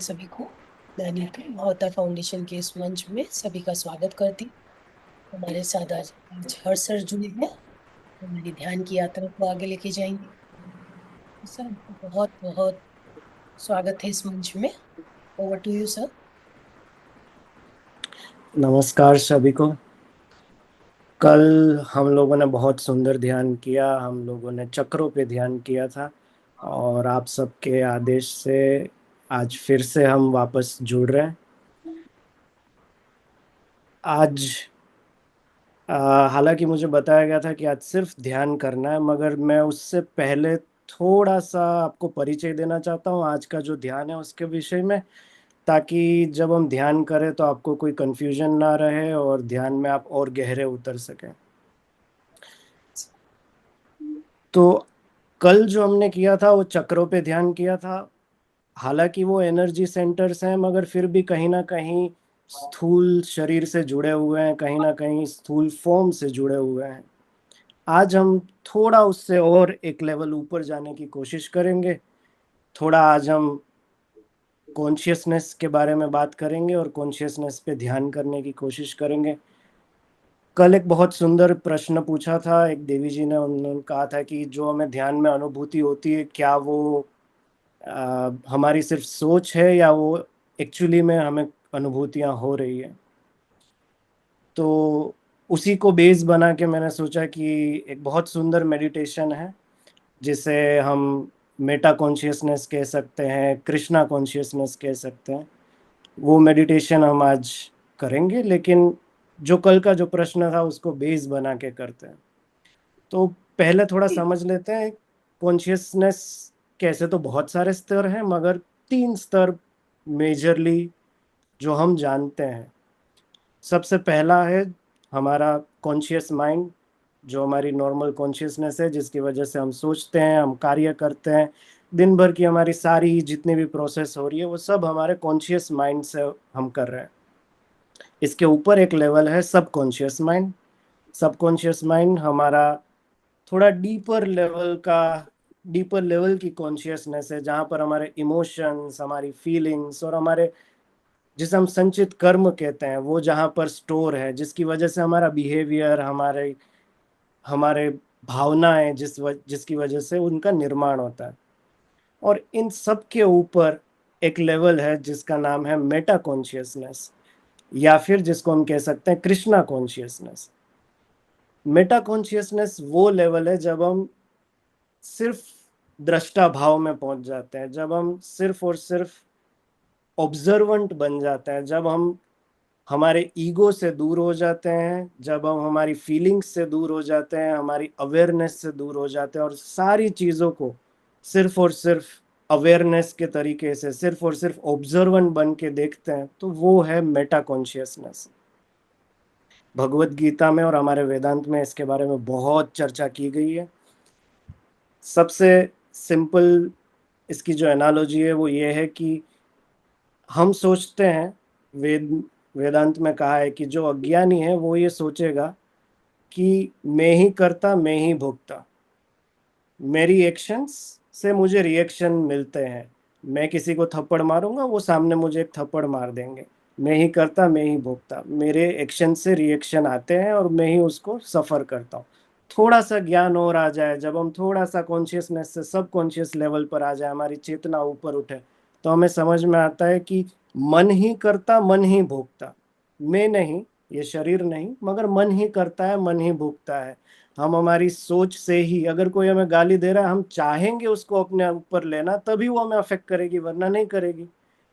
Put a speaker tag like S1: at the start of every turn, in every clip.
S1: सभी को। मैं नीतू महावता फाउंडेशन के इस मंच में सभी का स्वागत करती हूँ। हमारे साथ आज हर सर जुड़े हैं। वो मेरी ध्यान की यात्रा को आगे लेके जाएंगे। सर, बहुत बहुत स्वागत है इस मंच में। Over to you sir.
S2: नमस्कार सभी को। कल हम लोगों ने बहुत सुंदर ध्यान किया। हम लोगों ने चक्रों पे ध्यान किया था और आप सबके आदेश से आज फिर से हम वापस जुड़ रहे हैं। आज हालांकि मुझे बताया गया था कि आज सिर्फ ध्यान करना है, मगर मैं उससे पहले थोड़ा सा आपको परिचय देना चाहता हूँ आज का जो ध्यान है उसके विषय में, ताकि जब हम ध्यान करें तो आपको कोई कंफ्यूजन ना रहे और ध्यान में आप और गहरे उतर सकें। तो कल जो हमने किया था वो चक्रों पे ध्यान किया था। हालांकि वो एनर्जी सेंटर्स हैं, मगर फिर भी कहीं ना कहीं स्थूल शरीर से जुड़े हुए हैं, कहीं ना कहीं स्थूल फॉर्म से जुड़े हुए हैं। आज हम थोड़ा उससे और एक लेवल ऊपर जाने की कोशिश करेंगे। थोड़ा आज हम कॉन्शियसनेस के बारे में बात करेंगे और कॉन्शियसनेस पे ध्यान करने की कोशिश करेंगे। कल एक बहुत सुंदर प्रश्न पूछा था एक देवी जी ने। उन्होंने कहा था कि जो हमें ध्यान में अनुभूति होती है, क्या वो हमारी सिर्फ सोच है या वो एक्चुअली में हमें अनुभूतियां हो रही है। तो उसी को बेस बना के मैंने सोचा कि एक बहुत सुंदर मेडिटेशन है जिसे हम मेटा कॉन्शियसनेस कह सकते हैं, कृष्णा कॉन्शियसनेस कह सकते हैं। वो मेडिटेशन हम आज करेंगे, लेकिन जो कल का जो प्रश्न था उसको बेस बना के करते हैं। तो पहले थोड़ा समझ लेते हैं कॉन्शियसनेस कैसे। तो बहुत सारे स्तर हैं, मगर तीन स्तर मेजरली जो हम जानते हैं। सबसे पहला है हमारा कॉन्शियस माइंड, जो हमारी नॉर्मल कॉन्शियसनेस है, जिसकी वजह से हम सोचते हैं, हम कार्य करते हैं। दिन भर की हमारी सारी जितनी भी प्रोसेस हो रही है वो सब हमारे कॉन्शियस माइंड से हम कर रहे हैं। इसके ऊपर एक लेवल है सबकॉन्शियस माइंड। सबकॉन्शियस माइंड हमारा थोड़ा डीपर लेवल की कॉन्शियसनेस है, जहाँ पर हमारे इमोशंस, हमारी फीलिंग्स और हमारे जिसे हम संचित कर्म कहते हैं वो जहाँ पर स्टोर है, जिसकी वजह से हमारा बिहेवियर, हमारे हमारे भावनाएं जिसकी वजह से उनका निर्माण होता है। और इन सब के ऊपर एक लेवल है जिसका नाम है मेटा कॉन्शियसनेस, या फिर जिसको हम कह सकते हैं कृष्णा कॉन्शियसनेस। मेटा कॉन्शियसनेस वो लेवल है जब हम सिर्फ दृष्टा भाव में पहुंच जाते हैं, जब हम सिर्फ और सिर्फ ऑब्जर्वेंट बन जाते हैं, जब हम हमारे ईगो से दूर हो जाते हैं, जब हम हमारी फीलिंग्स से दूर हो जाते हैं, हमारी अवेयरनेस से दूर हो जाते हैं और सारी चीज़ों को सिर्फ और सिर्फ अवेयरनेस के तरीके से, सिर्फ और सिर्फ ऑब्जर्वेंट बन के देखते हैं, तो वो है मेटा कॉन्शियसनेस। भगवत गीता में और हमारे वेदांत में इसके बारे में बहुत चर्चा की गई है। सबसे सिंपल इसकी जो एनालॉजी है वो ये है कि हम सोचते हैं, वेदांत में कहा है कि जो अज्ञानी है वो ये सोचेगा कि मैं ही करता, मैं ही भोगता, मेरी एक्शंस से मुझे रिएक्शन मिलते हैं। मैं किसी को थप्पड़ मारूंगा, वो सामने मुझे एक थप्पड़ मार देंगे। मैं ही करता, मैं ही भोगता, मेरे एक्शन से रिएक्शन आते हैं और मैं ही उसको सफर करता हूँ। थोड़ा सा ज्ञान और आ जाए, जब हम थोड़ा सा कॉन्शियसनेस से सब कॉन्शियस लेवल पर आ जाए, हमारी चेतना ऊपर उठे, तो हमें समझ में आता है कि मन ही करता, मन ही भोगता। मैं नहीं, ये शरीर नहीं, मगर मन ही करता है, मन ही भोगता है। हम हमारी सोच से ही, अगर कोई हमें गाली दे रहा है, हम चाहेंगे उसको अपने ऊपर लेना, तभी वो हमें अफेक्ट करेगी, वरना नहीं करेगी।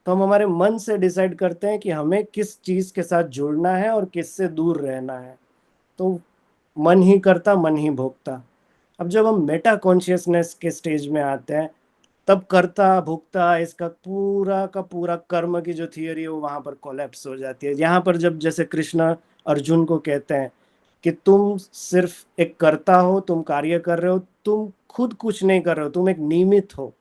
S2: तो हम हमारे मन से डिसाइड करते हैं कि हमें किस चीज के साथ जुड़ना है और किससे दूर रहना है। तो मन ही करता, मन ही भोगता। अब जब हम मेटा कॉन्शियसनेस के स्टेज में आते हैं, तब करता भोगता इसका पूरा का पूरा कर्म की जो थियरी है वो वहां पर कोलैप्स हो जाती है। यहाँ पर जब जैसे कृष्ण अर्जुन को कहते हैं कि तुम सिर्फ एक कर्ता हो, तुम कार्य कर रहे हो, तुम खुद कुछ नहीं कर रहे हो, तुम एक निमित्त हो,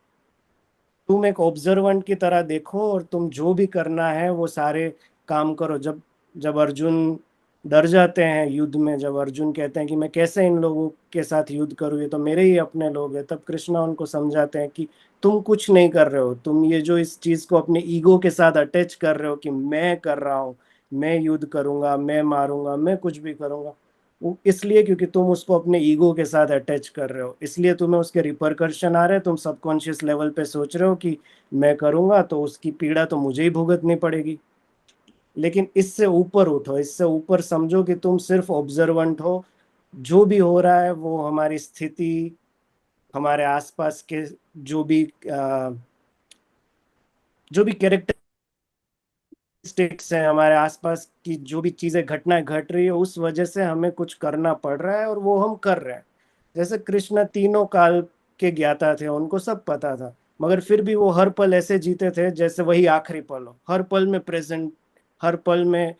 S2: तुम एक ऑब्जर्वेंट की तरह देखो और तुम जो भी करना है वो सारे काम करो। जब जब अर्जुन डर जाते हैं युद्ध में। जब अर्जुन कहते हैं कि मैं कैसे इन लोगों के साथ युद्ध करूँ, ये तो मेरे ही अपने लोग हैं, तब कृष्णा उनको समझाते हैं कि तुम कुछ नहीं कर रहे हो, तुम ये जो इस चीज को अपने ईगो के साथ अटैच कर रहे हो कि मैं कर रहा हूँ, मैं युद्ध करूंगा, मैं मारूंगा, मैं कुछ भी करूंगा, वो इसलिए क्योंकि तुम उसको अपने ईगो के साथ अटैच कर रहे हो, इसलिए तुम्हें उसके रिपरकर्शन आ रहे हैं। तुम सबकॉन्शियस लेवल पे सोच रहे हो कि मैं करूंगा तो उसकी पीड़ा तो मुझे ही भुगतनी पड़ेगी। लेकिन इससे ऊपर उठो, इससे ऊपर समझो कि तुम सिर्फ ऑब्जर्वेंट हो। जो भी हो रहा है वो हमारी स्थिति, हमारे आसपास के जो भी जो भी कैरेक्टरिस्टिक्स हैं, हमारे आसपास की जो भी चीजें घटनाएं घट रही है, उस वजह से हमें कुछ करना पड़ रहा है और वो हम कर रहे हैं। जैसे कृष्ण तीनों काल के ज्ञाता थे, उनको सब पता था, मगर फिर भी वो हर पल ऐसे जीते थे जैसे वही आखिरी पल हो, हर पल में प्रेजेंट, हर पल में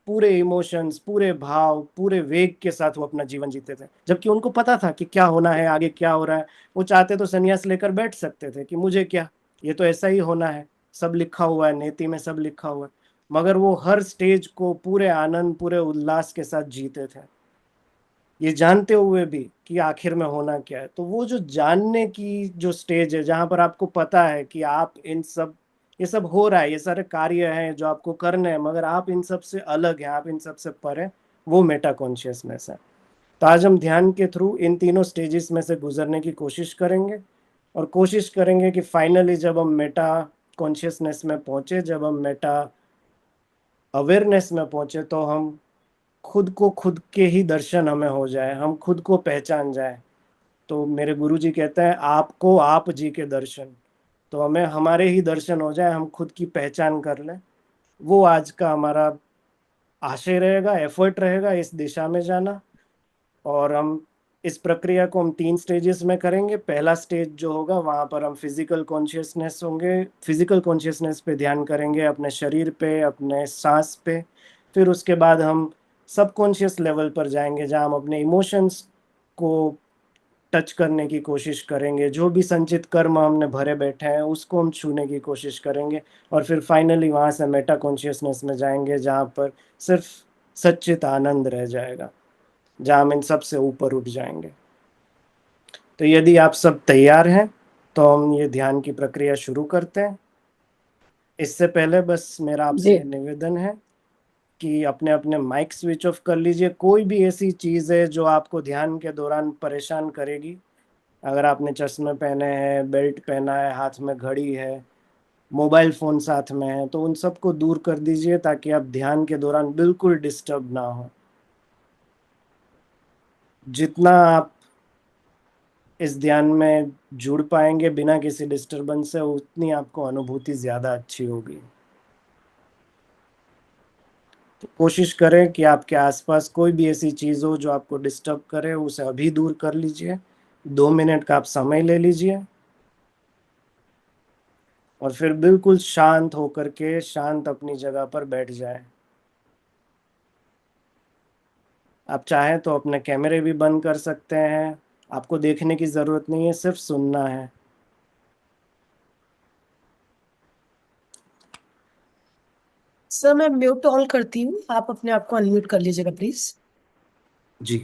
S2: पूरे इमोशंस, पूरे भाव, पूरे वेग के साथ वो अपना जीवन जीते थे, जबकि उनको पता था कि क्या होना है, आगे क्या हो रहा है। वो चाहते तो संन्यास लेकर बैठ सकते थे कि मुझे क्या, ये तो ऐसा ही होना है, सब लिखा हुआ है, नीति में सब लिखा हुआ है। मगर वो हर स्टेज को पूरे आनंद, पूरे उल्लास के साथ जीते थे, ये जानते हुए भी कि आखिर में होना क्या है। तो वो जो जानने की जो स्टेज है, जहां पर आपको पता है कि आप इन सब, ये सब हो रहा है, ये सारे कार्य हैं जो आपको करने हैं, मगर आप इन सब से अलग हैं, आप इन सब से पर हैं, वो मेटा कॉन्शियसनेस है। तो आज हम ध्यान के थ्रू इन तीनों स्टेजेस में से गुजरने की कोशिश करेंगे, और कोशिश करेंगे कि फाइनली जब हम मेटा कॉन्शियसनेस में पहुंचे, जब हम मेटा अवेयरनेस में पहुंचे, तो हम खुद को, खुद के ही दर्शन हमें हो जाए, हम खुद को पहचान जाए। तो मेरे गुरुजी कहते हैं आपको आप जी के दर्शन, तो हमें हमारे ही दर्शन हो जाए, हम खुद की पहचान कर लें। वो आज का हमारा आशय रहेगा, एफर्ट रहेगा इस दिशा में जाना। और हम इस प्रक्रिया को हम 3 स्टेजेस में करेंगे। पहला स्टेज जो होगा वहाँ पर हम फिजिकल कॉन्शियसनेस होंगे, फिजिकल कॉन्शियसनेस पे ध्यान करेंगे, अपने शरीर पे, अपने सांस पे। फिर उसके बाद हम सबकॉन्शियस लेवल पर जाएंगे, जहाँ हम अपने इमोशंस को टच करने की कोशिश करेंगे, जो भी संचित कर्म हमने भरे बैठे हैं उसको हम छूने की कोशिश करेंगे। और फिर फाइनली वहाँ से मेटा कॉन्शियसनेस में जाएंगे, जहाँ पर सिर्फ सच्चित आनंद रह जाएगा, जहाँ हम इन सब से ऊपर उठ जाएंगे। तो यदि आप सब तैयार हैं तो हम ये ध्यान की प्रक्रिया शुरू करते हैं। इससे पहले बस मेरा
S1: जी।
S2: आपसे निवेदन है कि अपने अपने माइक स्विच ऑफ कर लीजिए। कोई भी ऐसी चीज़ है जो आपको ध्यान के दौरान परेशान करेगी, अगर आपने चश्मे पहने हैं, बेल्ट पहना है, हाथ में घड़ी है, मोबाइल फोन साथ में है, तो उन सबको दूर कर दीजिए ताकि आप ध्यान के दौरान बिल्कुल डिस्टर्ब ना हो। जितना आप इस ध्यान में जुड़ पाएंगे बिना किसी डिस्टरबेंस से, उतनी आपको अनुभूति ज्यादा अच्छी होगी। तो कोशिश करें कि आपके आसपास कोई भी ऐसी चीज हो जो आपको डिस्टर्ब करे, उसे अभी दूर कर लीजिए। 2 मिनट का आप समय ले लीजिए, और फिर बिल्कुल शांत होकर के शांत अपनी जगह पर बैठ जाएं। आप चाहें तो अपने कैमरे भी बंद कर सकते हैं, आपको देखने की जरूरत नहीं है, सिर्फ सुनना है।
S1: सर मैं म्यूट ऑन करती हूँ, आप अपने आप को अनम्यूट कर लीजिएगा प्लीज।
S2: जी,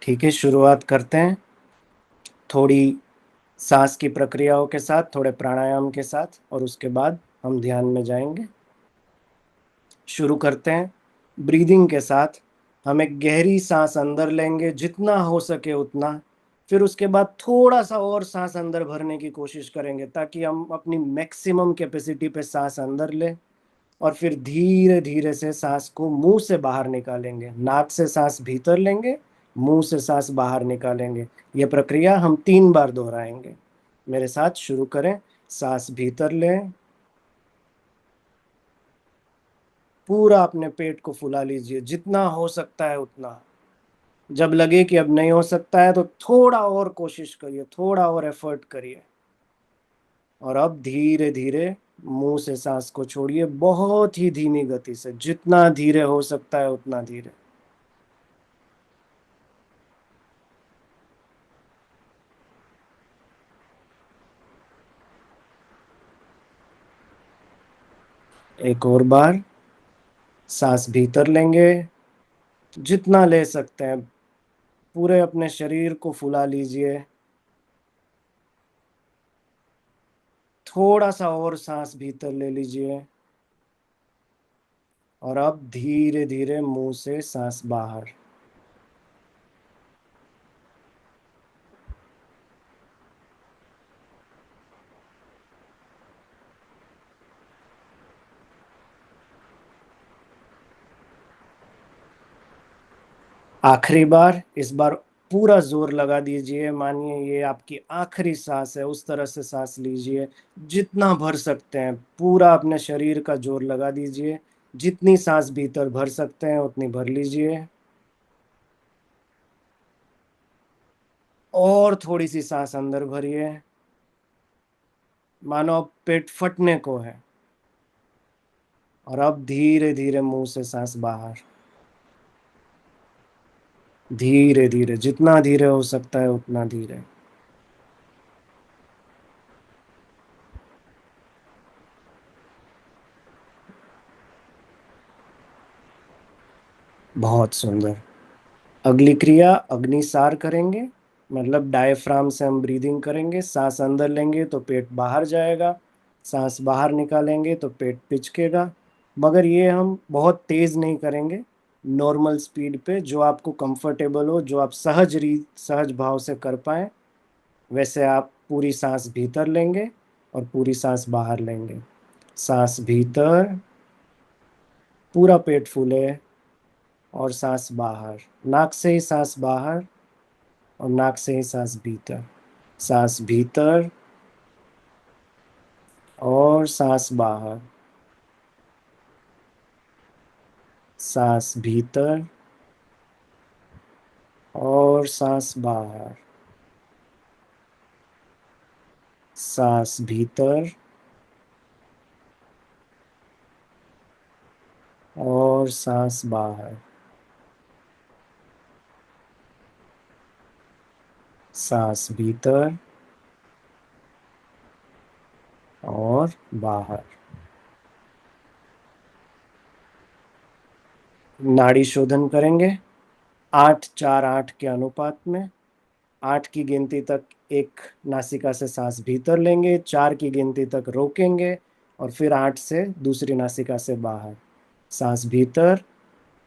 S2: ठीक है, शुरुआत करते हैं थोड़ी सांस की प्रक्रियाओं के साथ, थोड़े प्राणायाम के साथ, और उसके बाद हम ध्यान में जाएंगे। शुरू करते हैं ब्रीदिंग के साथ। हम एक गहरी सांस अंदर लेंगे, जितना हो सके उतना। फिर उसके बाद थोड़ा सा और सांस अंदर भरने की कोशिश करेंगे, ताकि हम अपनी मैक्सिमम कैपेसिटी पे सांस अंदर लें। और फिर धीरे धीरे से सांस को मुंह से बाहर निकालेंगे, नाक से सांस भीतर लेंगे, मुंह से सांस बाहर निकालेंगे। यह प्रक्रिया हम 3 बार दोहराएंगे। मेरे साथ शुरू करें। सांस भीतर लें, पूरा अपने पेट को फुला लीजिए, जितना हो सकता है उतना। जब लगे कि अब नहीं हो सकता है तो थोड़ा और कोशिश करिए, थोड़ा और एफर्ट करिए। और अब धीरे धीरे मुंह से सांस को छोड़िए, बहुत ही धीमी गति से, जितना धीरे हो सकता है उतना धीरे। एक और बार। सांस भीतर लेंगे, जितना ले सकते हैं, पूरे अपने शरीर को फुला लीजिए। थोड़ा सा और सांस भीतर ले लीजिए, और अब धीरे धीरे मुंह से सांस बाहर। आखिरी बार, इस बार पूरा जोर लगा दीजिए। मानिए ये आपकी आखिरी सांस है, उस तरह से सांस लीजिए। जितना भर सकते हैं पूरा अपने शरीर का जोर लगा दीजिए। जितनी सांस भीतर भर सकते हैं उतनी भर लीजिए। और थोड़ी सी सांस अंदर भरिए, मानो अब पेट फटने को है। और अब धीरे धीरे मुंह से सांस बाहर। धीरे धीरे, जितना धीरे हो सकता है उतना धीरे। बहुत सुंदर। अगली क्रिया अग्निसार करेंगे। मतलब डायफ्राम से हम ब्रीदिंग करेंगे। सांस अंदर लेंगे तो पेट बाहर जाएगा, सांस बाहर निकालेंगे तो पेट पिचकेगा। मगर ये हम बहुत तेज नहीं करेंगे, नॉर्मल स्पीड पे, जो आपको कंफर्टेबल हो, जो आप सहज भाव से कर पाए वैसे आप पूरी सांस भीतर लेंगे और पूरी सांस बाहर लेंगे। सांस भीतर, पूरा पेट फूले, और सांस बाहर। नाक से ही सांस बाहर और नाक से ही सांस भीतर। सांस भीतर और सांस बाहर। सांस भीतर और सांस बाहर। सांस भीतर और सांस बाहर। सांस भीतर और बाहर। नाड़ी शोधन करेंगे 8-4-8 के अनुपात में। 8 की गिनती तक एक नासिका से सांस भीतर लेंगे, 4 की गिनती तक रोकेंगे, और फिर 8 से दूसरी नासिका से बाहर। सांस भीतर,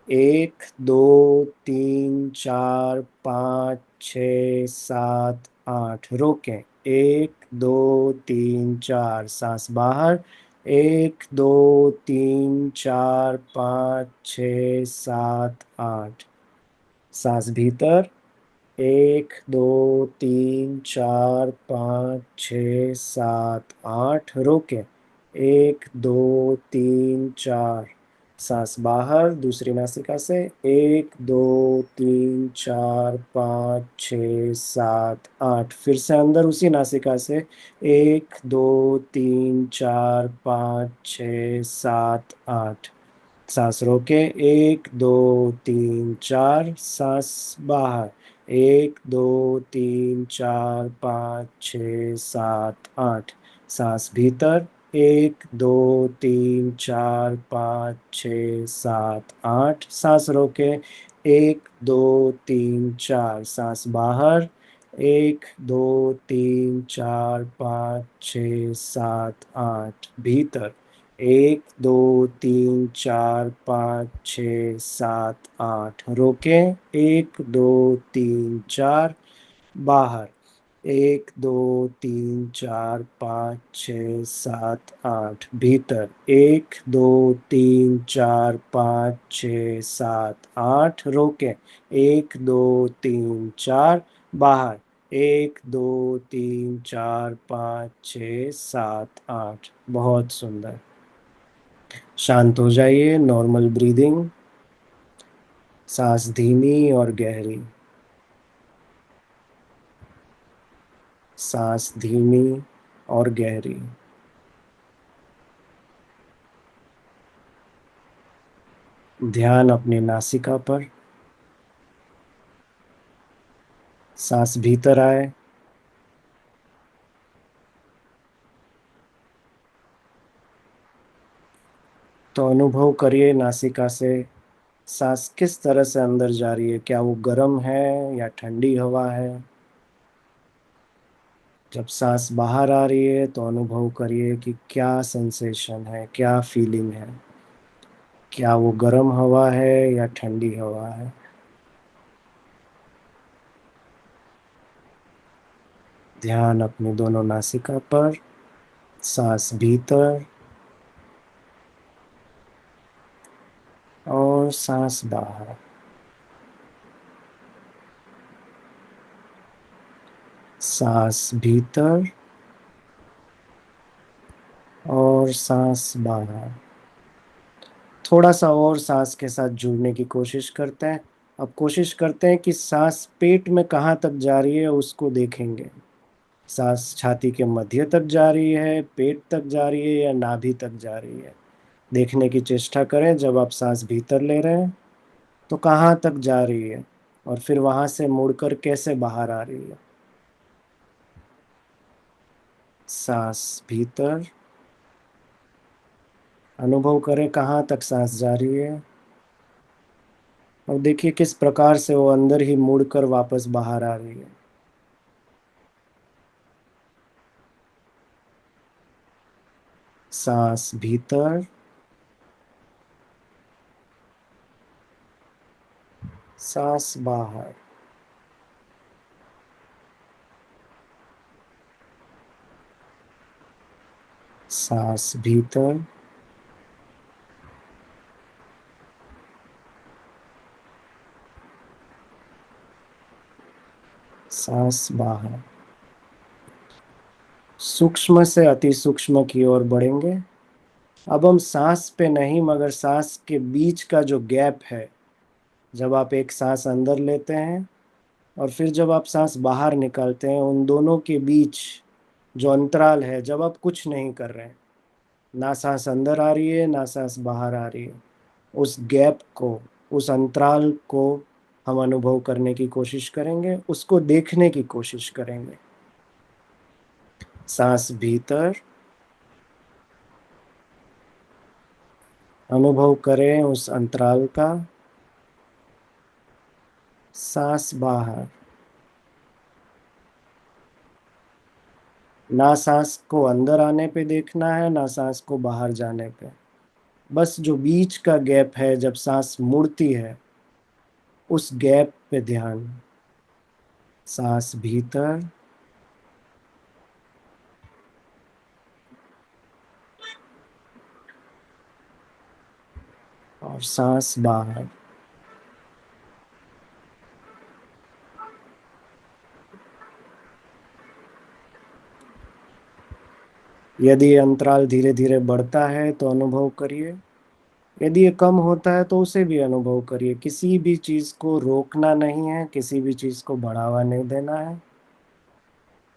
S2: 1, 2, 3, 4, 5, 6, 7, 8। रोकें, 1, 2, 3, 4। सांस बाहर, 1, 2, 3, 4, 5, 6, 7, 8। सांस भीतर, 1, 2, 3, 4, 5, 6, 7, 8। रोकें, 1, 2, 3, 4। सांस बाहर दूसरी नासिका से, 1, 2, 3, 4, 5, 6, 7, 8। फिर से अंदर उसी नासिका से, 1, 2, 3, 4, 5, 6, 7, 8। सांस रोके, 1, 2, 3, 4। सांस बाहर, 1, 2, 3, 4, 5, 6, 7, 8। सांस भीतर, 1, 2, 3, 4, 5, 6, 7, 8। सांस रोके, 1, 2, 3, 4। सांस बाहर, 1, 2, 3, 4, 5, 6, 7, 8। भीतर, 1, 2, 3, 4, 5, 6, 7, 8। रोकें, 1, 2, 3, 4। बाहर, 1, 2, 3, 4, 5, 6, 7, 8। भीतर, 1, 2, 3, 4, 5, 6, 7, 8। रोकें, 1, 2, 3, 4। बाहर, 1, 2, 3, 4, 5, 6, 7, 8। बहुत सुंदर। शांत हो जाइए, नॉर्मल ब्रीदिंग। सांस धीमी और गहरी। सांस धीमी और गहरी। ध्यान अपनी नासिका पर। सांस भीतर आए, तो अनुभव करिए नासिका से सांस किस तरह से अंदर जा रही है, क्या वो गर्म है या ठंडी हवा है। जब सांस बाहर आ रही है तो अनुभव करिए कि क्या सेंसेशन है, क्या फीलिंग है, क्या वो गर्म हवा है या ठंडी हवा है। ध्यान अपनी दोनों नासिका पर, सांस भीतर और सांस बाहर। सांस भीतर और सांस बाहर। थोड़ा सा और सांस के साथ जुड़ने की कोशिश करते हैं। अब कोशिश करते हैं कि सांस पेट में कहाँ तक जा रही है उसको देखेंगे। सांस छाती के मध्य तक जा रही है, पेट तक जा रही है या नाभि तक जा रही है, देखने की चेष्टा करें। जब आप सांस भीतर ले रहे हैं तो कहाँ तक जा रही है और फिर वहां से मुड़कर कैसे बाहर आ रही है। सांस भीतर, अनुभव करें कहाँ तक सांस जा रही है और देखिए किस प्रकार से वो अंदर ही मुड़कर वापस बाहर आ रही है। सांस भीतर, सांस बाहर। सांस भीतर, सांस बाहर। सूक्ष्म से अति सूक्ष्म की ओर बढ़ेंगे। अब हम सांस पे नहीं मगर सांस के बीच का जो गैप है, जब आप एक सांस अंदर लेते हैं और फिर जब आप सांस बाहर निकालते हैं, उन दोनों के बीच जो अंतराल है, जब आप कुछ नहीं कर रहे हैं, ना सांस अंदर आ रही है ना सांस बाहर आ रही है, उस गैप को, उस अंतराल को हम अनुभव करने की कोशिश करेंगे, उसको देखने की कोशिश करेंगे। सांस भीतर, अनुभव करें उस अंतराल का। सांस बाहर, ना सांस को अंदर आने पे देखना है ना सांस को बाहर जाने पे, बस जो बीच का गैप है जब सांस मुड़ती है, उस गैप पे ध्यान। सांस भीतर और सांस बाहर। यदि ये अंतराल धीरे धीरे बढ़ता है तो अनुभव करिए, यदि ये कम होता है तो उसे भी अनुभव करिए। किसी भी चीज को रोकना नहीं है, किसी भी चीज को बढ़ावा नहीं देना है।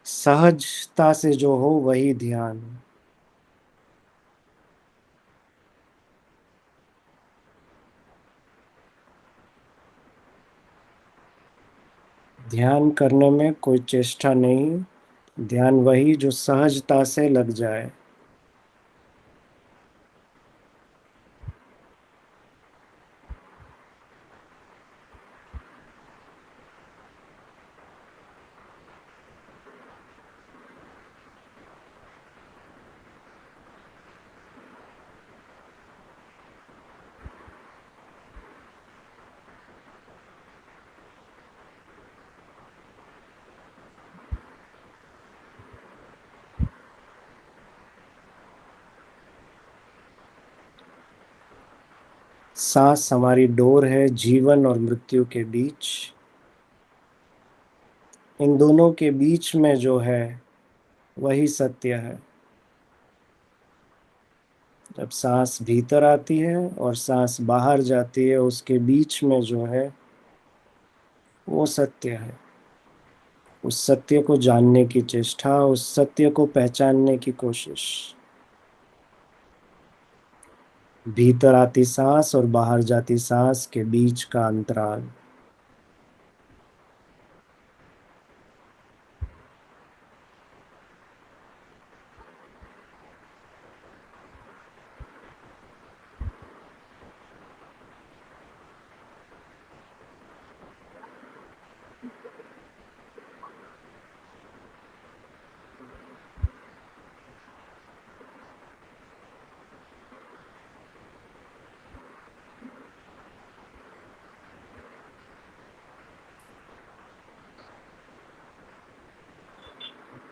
S2: सहजता से जो हो वही ध्यान। ध्यान करने में कोई चेष्टा नहीं, ध्यान वही जो सहजता से लग जाए। सांस हमारी डोर है जीवन और मृत्यु के बीच। इन दोनों के बीच में जो है वही सत्य है। जब सांस भीतर आती है और सांस बाहर जाती है, उसके बीच में जो है वो सत्य है। उस सत्य को जानने की चेष्टा, उस सत्य को पहचानने की कोशिश। भीतर आती सांस और बाहर जाती सांस के बीच का अंतराल।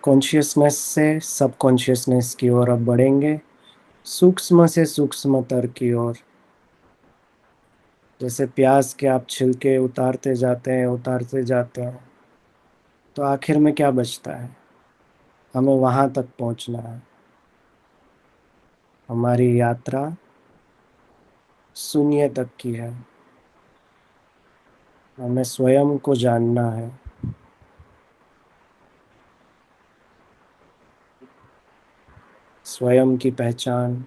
S2: कॉन्शियसनेस से सब कॉन्शियसनेस की ओर अब बढ़ेंगे, सूक्ष्म से सूक्ष्मतर की ओर। जैसे प्याज के आप छिलके उतारते जाते हैं, तो आखिर में क्या बचता है? हमें वहां तक पहुंचना है। हमारी यात्रा शून्य तक की है। हमें स्वयं को जानना है। स्वयं की पहचान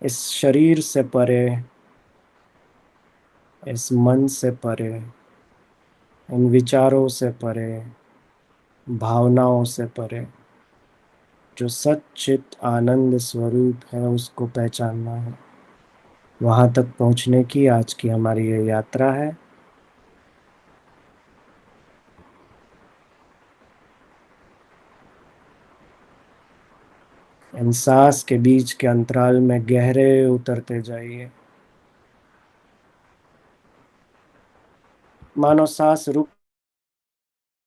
S2: इस शरीर से परे, इस मन से परे, इन विचारों से परे, भावनाओं से परे, जो सच्चित आनंद स्वरूप है उसको पहचानना है। वहां तक पहुंचने की आज की हमारी ये यात्रा है। इन सांस के बीच के अंतराल में गहरे उतरते जाइए। मानो सांस रुक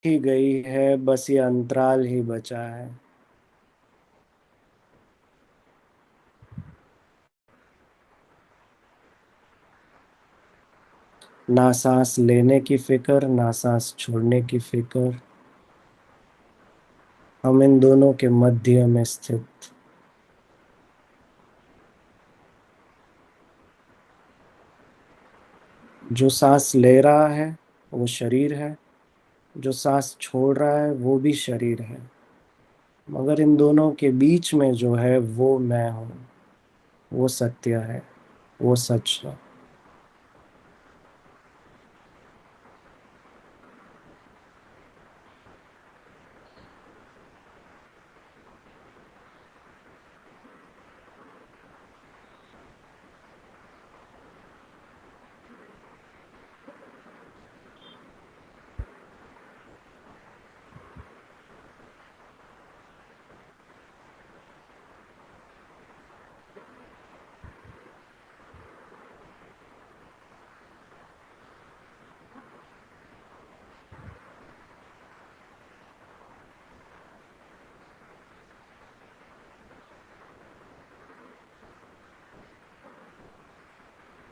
S2: ही गई है, बस ये अंतराल ही बचा है। ना सांस लेने की फिक्र, ना सांस छोड़ने की फिक्र। हम इन दोनों के मध्य में स्थित। जो सांस ले रहा है वो शरीर है, जो सांस छोड़ रहा है वो भी शरीर है, मगर इन दोनों के बीच में जो है वो मैं हूँ। वो सत्य है, वो सच है।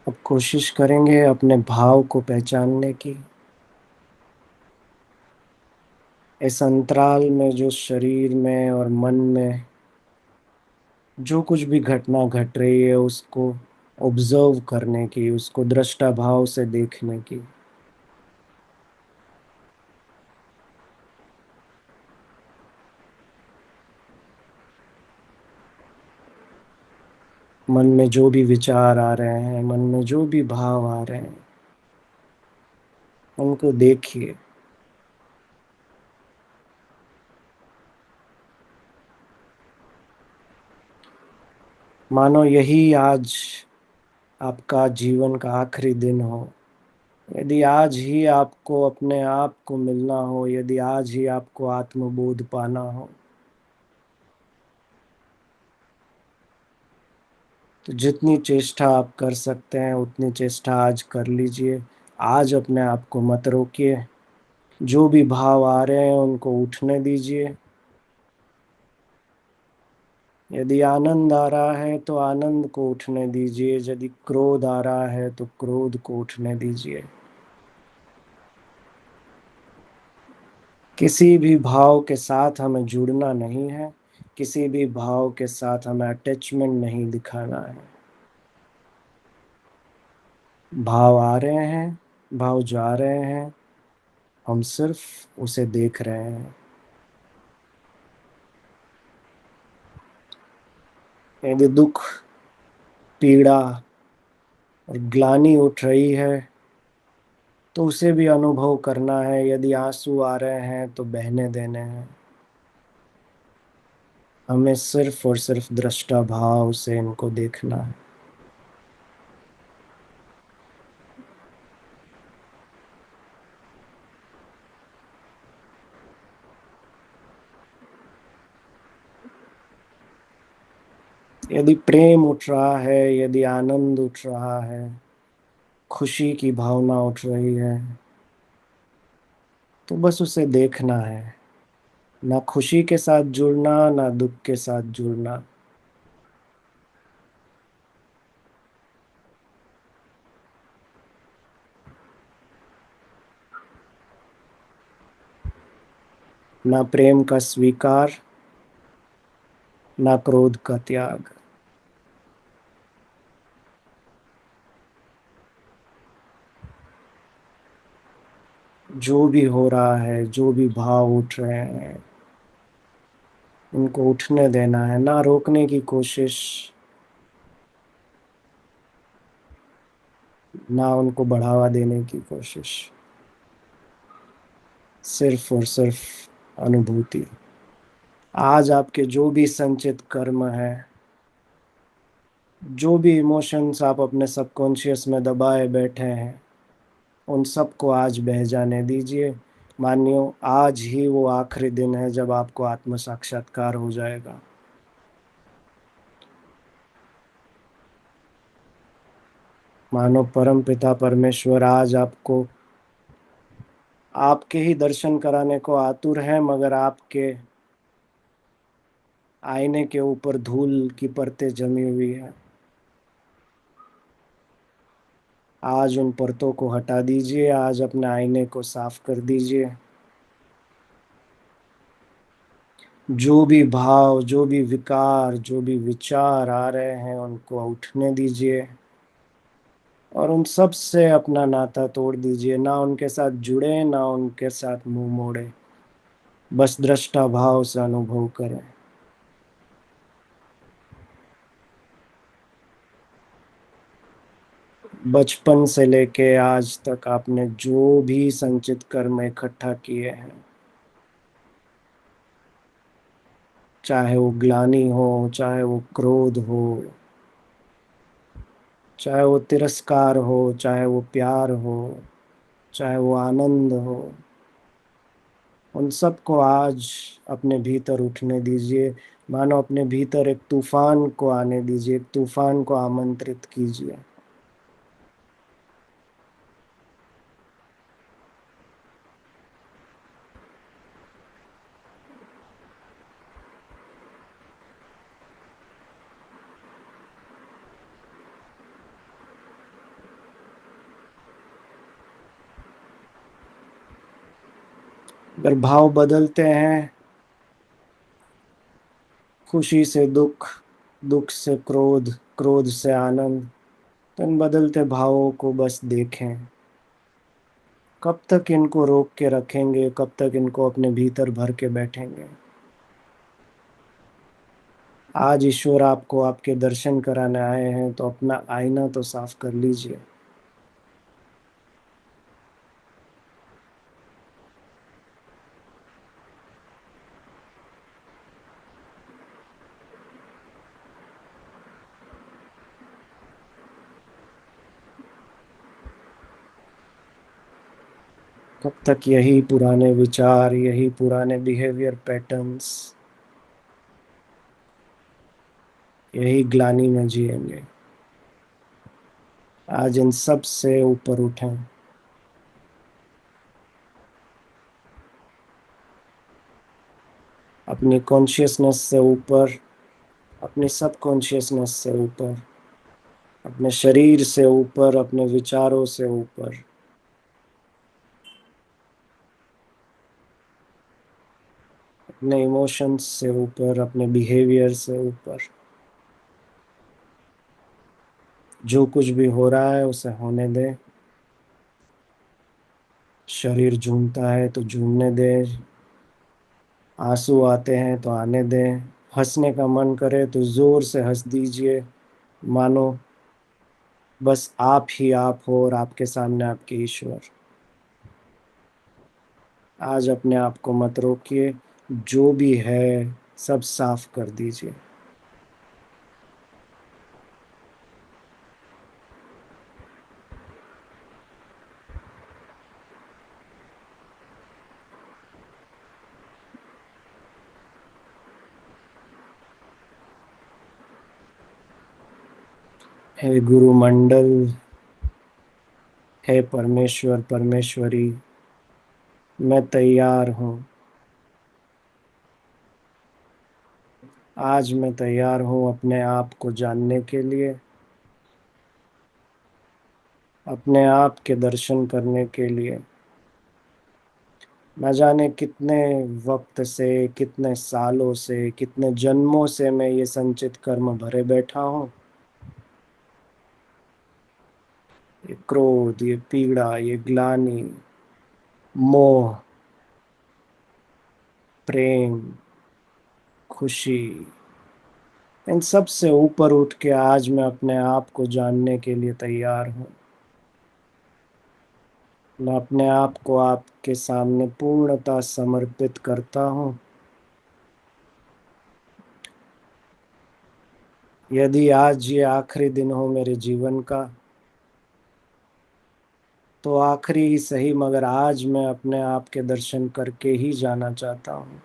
S2: अब कोशिश करेंगे अपने भाव को पहचानने की। इस अंतराल में जो शरीर में और मन में जो कुछ भी घटना घट रही है उसको ऑब्जर्व करने की, उसको दृष्टा भाव से देखने की। मन में जो भी विचार आ रहे हैं, मन में जो भी भाव आ रहे हैं, उनको देखिए। मानो यही आज आपका जीवन का आखिरी दिन हो। यदि आज ही आपको अपने आप को मिलना हो, यदि आज ही आपको आत्मबोध पाना हो, तो जितनी चेष्टा आप कर सकते हैं उतनी चेष्टा आज कर लीजिए। आज अपने आप को मत रोकिए। जो भी भाव आ रहे हैं उनको उठने दीजिए। यदि आनंद आ रहा है तो आनंद को उठने दीजिए, यदि क्रोध आ रहा है तो क्रोध को उठने दीजिए। किसी भी भाव के साथ हमें जुड़ना नहीं है, किसी भी भाव के साथ हमें अटैचमेंट नहीं दिखाना है। भाव आ रहे हैं, भाव जा रहे हैं, हम सिर्फ उसे देख रहे हैं। यदि दुख, पीड़ा और ग्लानि उठ रही है तो उसे भी अनुभव करना है। यदि आंसू आ रहे हैं तो बहने देने हैं। हमें सिर्फ और सिर्फ दृष्टा भाव से इनको देखना है। यदि प्रेम उठ रहा है, यदि आनंद उठ रहा है, खुशी की भावना उठ रही है, तो बस उसे देखना है। ना खुशी के साथ जुड़ना, ना दुख के साथ जुड़ना। ना प्रेम का स्वीकार, ना क्रोध का त्याग। जो भी हो रहा है, जो भी भाव उठ रहे हैं, उनको उठने देना है, ना रोकने की कोशिश, ना उनको बढ़ावा देने की कोशिश। सिर्फ और सिर्फ अनुभूति। आज आपके जो भी संचित कर्म है, जो भी इमोशंस आप अपने सबकॉन्शियस में दबाए बैठे हैं, उन सबको आज बह जाने दीजिए। मानियो आज ही वो आखिरी दिन है जब आपको आत्म साक्षात्कार हो जाएगा। मानो परम पिता परमेश्वर आज आपको आपके ही दर्शन कराने को आतुर है, मगर आपके आईने के ऊपर धूल की परतें जमी हुई है। आज उन परतों को हटा दीजिए, आज अपने आईने को साफ कर दीजिए। जो भी भाव, जो भी विकार, जो भी विचार आ रहे हैं, उनको उठने दीजिए और उन सब से अपना नाता तोड़ दीजिए। ना उनके साथ जुड़े, ना उनके साथ मुंह मोड़े, बस दृष्टा भाव से अनुभव करें। बचपन से लेके आज तक आपने जो भी संचित कर्म इकट्ठा किए हैं, चाहे वो ग्लानि हो, चाहे वो क्रोध हो, चाहे वो तिरस्कार हो, चाहे वो प्यार हो, चाहे वो आनंद हो, उन सबको आज अपने भीतर उठने दीजिए। मानो अपने भीतर एक तूफान को आने दीजिए, एक तूफान को आमंत्रित कीजिए। अगर भाव बदलते हैं, खुशी से दुख, दुख से क्रोध, क्रोध से आनंद, तो इन बदलते भावों को बस देखें। कब तक इनको रोक के रखेंगे, कब तक इनको अपने भीतर भर के बैठेंगे। आज ईश्वर आपको आपके दर्शन कराने आए हैं, तो अपना आईना तो साफ कर लीजिए। कब तक यही पुराने विचार, यही पुराने बिहेवियर पैटर्न्स, यही ग्लानि में जिएंगे। आज इन सब से ऊपर उठें। अपनी कॉन्शियसनेस से ऊपर, अपनी सब कॉन्शियसनेस से ऊपर, अपने शरीर से ऊपर, अपने विचारों से ऊपर, अपने इमोशंस से ऊपर, अपने बिहेवियर से ऊपर। जो कुछ भी हो रहा है उसे होने दें। शरीर झूमता है तो झूमने दें, आंसू आते हैं तो आने दें, हंसने का मन करे तो जोर से हंस दीजिए। मानो बस आप ही आप हो और आपके सामने आपके ईश्वर। आज अपने आप को मत रोकिए, जो भी है सब साफ कर दीजिए। हे गुरु मंडल, हे परमेश्वर परमेश्वरी, मैं तैयार हूँ। आज मैं तैयार हूँ अपने आप को जानने के लिए, अपने आप के दर्शन करने के लिए। न जाने कितने वक्त से, कितने सालों से, कितने जन्मों से मैं ये संचित कर्म भरे बैठा हूँ। ये क्रोध, ये पीड़ा, ये ग्लानि, मोह, प्रेम, खुशी, इन सब से ऊपर उठ के आज मैं अपने आप को जानने के लिए तैयार हूँ। मैं अपने आप को आपके सामने पूर्णतः समर्पित करता हूँ। यदि आज ये आखिरी दिन हो मेरे जीवन का, तो आखिरी ही सही, मगर आज मैं अपने आप के दर्शन करके ही जाना चाहता हूँ।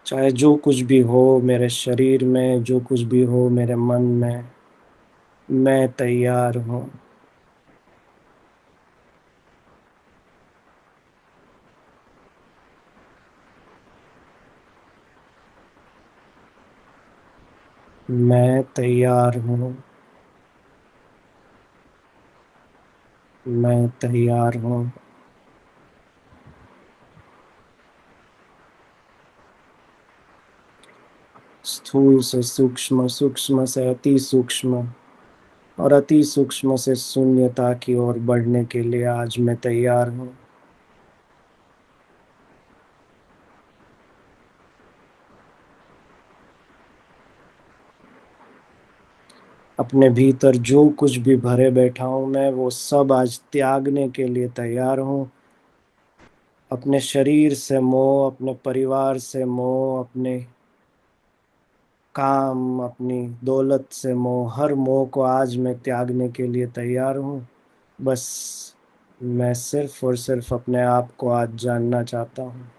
S2: चाहे जो कुछ भी हो मेरे शरीर में, जो कुछ भी हो मेरे मन में, मैं तैयार हूँ। मैं तैयार हूँ। मैं तैयार हूँ। स्थूल से सूक्ष्म, सूक्ष्म से अति सूक्ष्म, और अति सूक्ष्म से शून्यता की ओर बढ़ने के लिए आज मैं तैयार हूँ। अपने भीतर जो कुछ भी भरे बैठा हूँ मैं, वो सब आज त्यागने के लिए तैयार हूँ। अपने शरीर से मोह, अपने परिवार से मोह, अपने काम, अपनी दौलत से मोह, हर मोह को आज मैं त्यागने के लिए तैयार हूँ। बस मैं सिर्फ और सिर्फ अपने आप को आज जानना चाहता हूँ।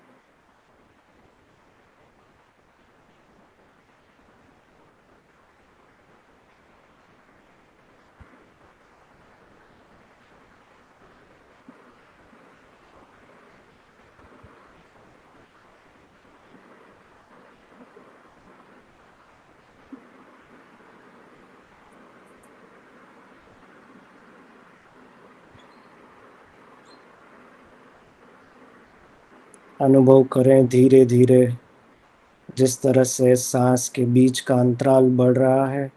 S2: अनुभव करें धीरे धीरे, जिस तरह से सांस के बीच का अंतराल बढ़ रहा है,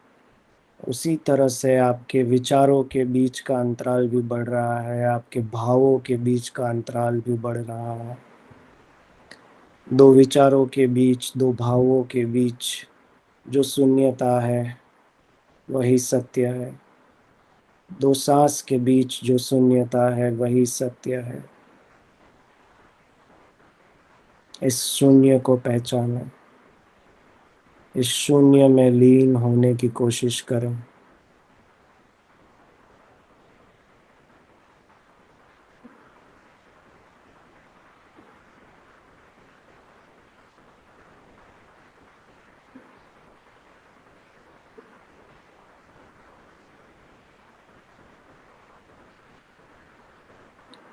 S2: उसी तरह से आपके विचारों के बीच का अंतराल भी बढ़ रहा है, आपके भावों के बीच का अंतराल भी बढ़ रहा है। दो विचारों के बीच, दो भावों के बीच जो शून्यता है, वही सत्य है। दो सांस के बीच जो शून्यता है, वही सत्य है। इस शून्य को पहचानें। इस शून्य में लीन होने की कोशिश करें।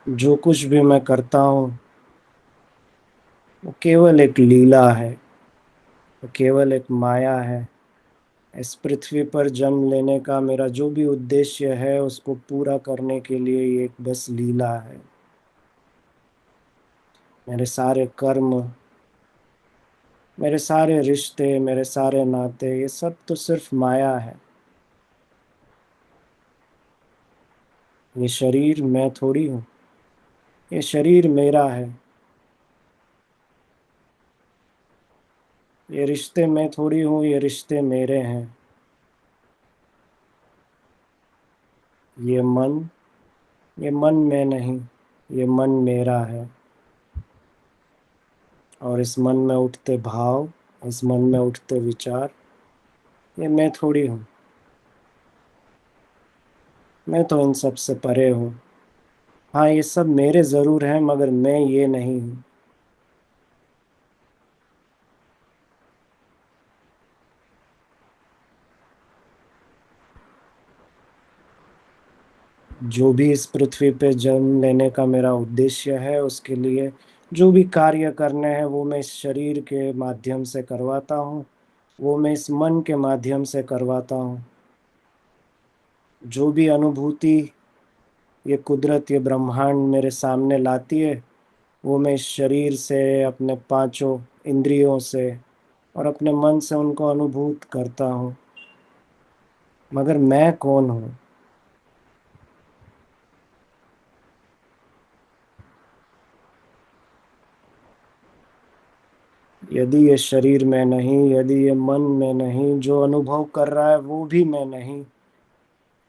S2: जो कुछ भी मैं करता हूँ, वो केवल एक लीला है, वो केवल एक माया है। इस पृथ्वी पर जन्म लेने का मेरा जो भी उद्देश्य है, उसको पूरा करने के लिए ये एक बस लीला है। मेरे सारे कर्म, मेरे सारे रिश्ते, मेरे सारे नाते, ये सब तो सिर्फ माया है। ये शरीर मैं थोड़ी हूँ। ये शरीर मेरा है। ये रिश्ते मैं थोड़ी हूँ, ये रिश्ते मेरे हैं। ये मन, ये मन मैं नहीं, ये मन मेरा है। और इस मन में उठते भाव, इस मन में उठते विचार, ये मैं थोड़ी हूँ। मैं तो इन सब से परे हूँ। हाँ, ये सब मेरे जरूर हैं, मगर मैं ये नहीं हूँ। जो भी इस पृथ्वी पे जन्म लेने का मेरा उद्देश्य है, उसके लिए जो भी कार्य करने हैं वो मैं इस शरीर के माध्यम से करवाता हूँ, वो मैं इस मन के माध्यम से करवाता हूँ। जो भी अनुभूति ये कुदरत, ये ब्रह्मांड मेरे सामने लाती है, वो मैं इस शरीर से, अपने पांचों इंद्रियों से और अपने मन से उनको अनुभूत करता हूँ। मगर मैं कौन हूँ? यदि ये शरीर में नहीं, यदि ये मन में नहीं, जो अनुभव कर रहा है वो भी मैं नहीं,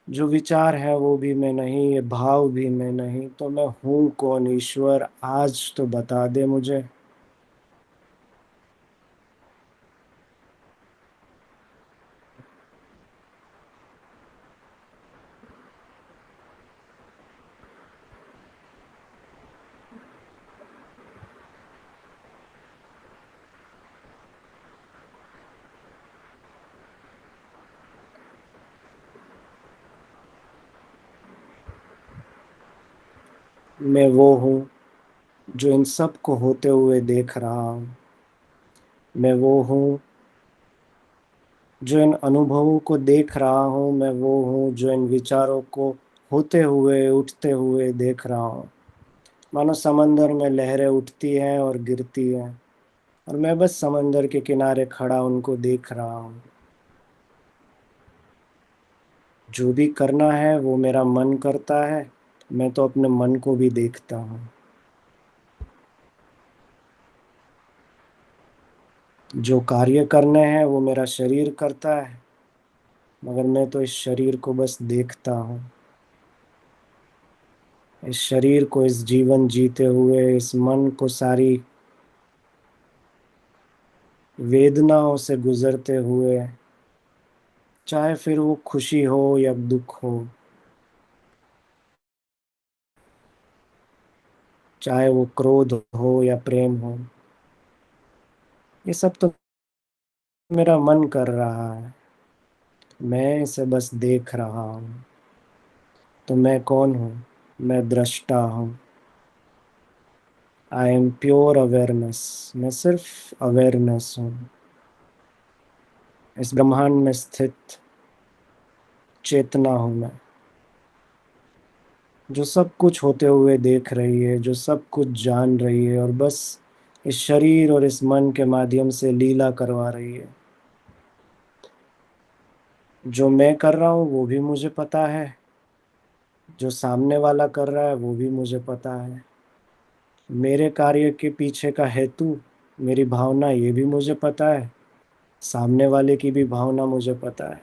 S2: जो विचार है वो भी मैं नहीं, ये भाव भी मैं नहीं, तो मैं हूँ कौन? ईश्वर आज तो बता दे मुझे। मैं वो हूँ जो इन सब को होते हुए देख रहा हूँ। मैं वो हूँ जो इन अनुभवों को देख रहा हूँ। मैं वो हूँ जो इन विचारों को होते हुए, उठते हुए देख रहा हूँ। मानो समंदर में लहरें उठती हैं और गिरती हैं, और मैं बस समंदर के किनारे खड़ा उनको देख रहा हूँ। जो भी करना है वो मेरा मन करता है, मैं तो अपने मन को भी देखता हूँ। जो कार्य करने हैं वो मेरा शरीर करता है, मगर मैं तो इस शरीर को बस देखता हूँ। इस शरीर को, इस जीवन जीते हुए, इस मन को सारी वेदनाओं से गुजरते हुए, चाहे फिर वो खुशी हो या दुख हो, चाहे वो क्रोध हो या प्रेम हो, ये सब तो मेरा मन कर रहा है। मैं इसे बस देख रहा हूँ। तो मैं कौन हूँ? मैं दृष्टा हूँ। I am pure awareness. मैं सिर्फ अवेयरनेस हूँ। इस ब्रह्मांड में स्थित चेतना हूँ मैं, जो सब कुछ होते हुए देख रही है, जो सब कुछ जान रही है, और बस इस शरीर और इस मन के माध्यम से लीला करवा रही है। जो मैं कर रहा हूँ वो भी मुझे पता है, जो सामने वाला कर रहा है वो भी मुझे पता है। मेरे कार्य के पीछे का हेतु, मेरी भावना, ये भी मुझे पता है। सामने वाले की भी भावना मुझे पता है,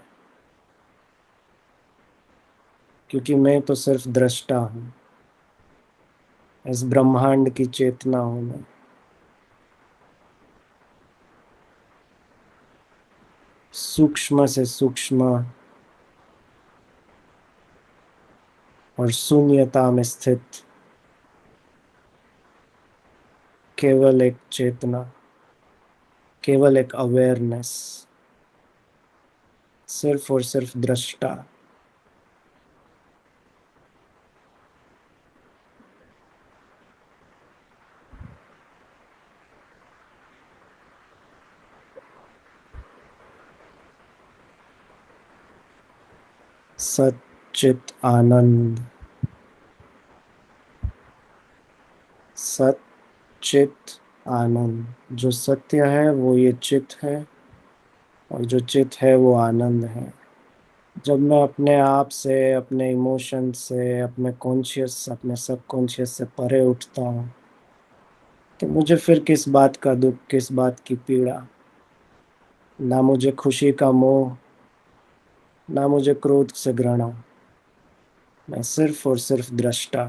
S2: क्योंकि मैं तो सिर्फ दृष्टा हूँ। इस ब्रह्मांड की चेतना हूँ मैं। सूक्ष्म से सूक्ष्म और शून्यता में स्थित केवल एक चेतना, केवल एक अवेयरनेस, सिर्फ और सिर्फ दृष्टा। सच्चित आनंद। सच्चित आनंद। जो सत्य है वो ये चित है, और जो चित है वो आनंद है। जब मैं अपने आप से, अपने इमोशन से, अपने कॉन्शियस, अपने सब कॉन्शियस से परे उठता हूँ, तो मुझे फिर किस बात का दुख, किस बात की पीड़ा? ना मुझे खुशी का मोह, ना मुझे क्रोध से घृणा। मैं सिर्फ और सिर्फ दृष्टा।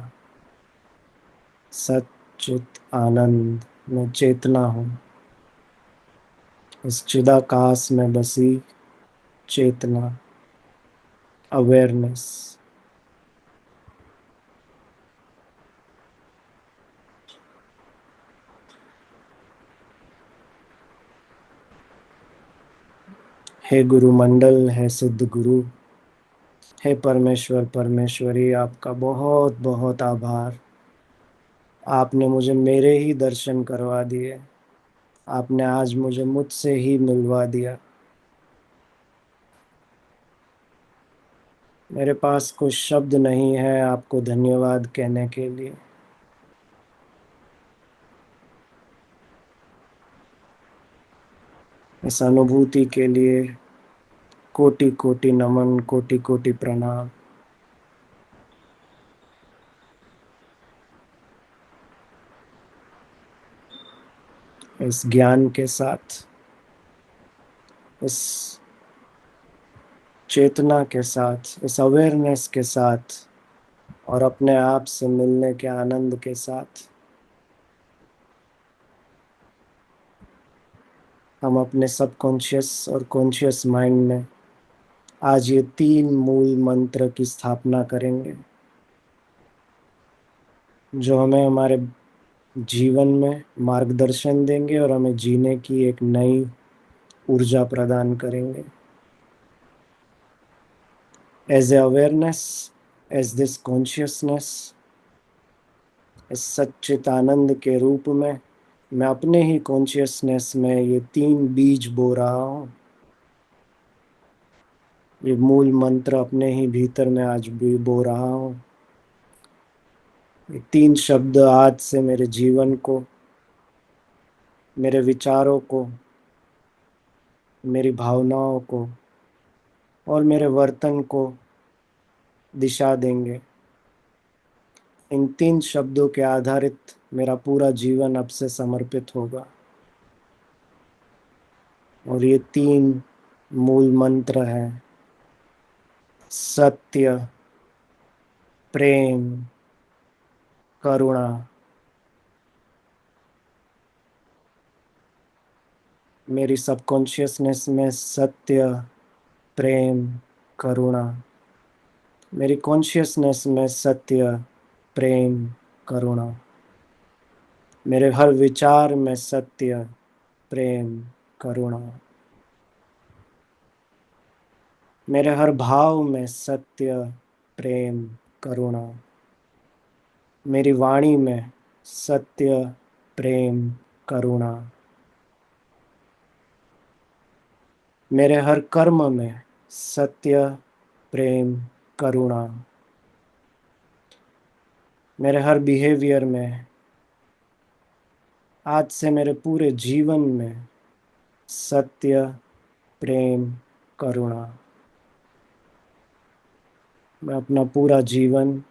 S2: सच्चित आनंद। मैं चेतना हूँ। इस चिदाकाश में बसी चेतना, अवेयरनेस। हे गुरु मंडल, है सिद्ध गुरु, हे परमेश्वर, परमेश्वरी, आपका बहुत बहुत आभार। आपने मुझे मेरे ही दर्शन करवा दिए। आपने आज मुझे मुझसे ही मिलवा दिया। मेरे पास कोई शब्द नहीं है आपको धन्यवाद कहने के लिए। इस अनुभूति के लिए कोटि कोटि नमन, कोटि कोटि प्रणाम। इस ज्ञान के साथ, इस चेतना के साथ, इस अवेयरनेस के साथ और अपने आप से मिलने के आनंद के साथ हम अपने सबकॉन्शियस और कॉन्शियस माइंड में आज ये तीन मूल मंत्र की स्थापना करेंगे, जो हमें हमारे जीवन में मार्गदर्शन देंगे और हमें जीने की एक नई ऊर्जा प्रदान करेंगे। As a awareness, as this consciousness, इस सच्चित आनंद के रूप में मैं अपने ही कॉन्शियसनेस में ये तीन बीज बो रहा हूँ। ये मूल मंत्र अपने ही भीतर में आज भी बो रहा हूँ। ये तीन शब्द आज से मेरे जीवन को, मेरे विचारों को, मेरी भावनाओं को और मेरे वर्तन को दिशा देंगे। इन तीन शब्दों के आधारित मेरा पूरा जीवन अब से समर्पित होगा। और ये तीन मूल मंत्र हैं: सत्य, प्रेम, करुणा। मेरी सबकॉन्शियसनेस में सत्य, प्रेम, करुणा। मेरी कॉन्शियसनेस में सत्य, प्रेम, करुणा। मेरे हर विचार में सत्य, प्रेम, करुणा। मेरे हर भाव में सत्य, प्रेम, करुणा। मेरी वाणी में सत्य, प्रेम, करुणा। मेरे हर कर्म में सत्य, प्रेम, करुणा। मेरे हर बिहेवियर में, आज से मेरे पूरे जीवन में सत्य, प्रेम, करुणा। मैं अपना पूरा जीवन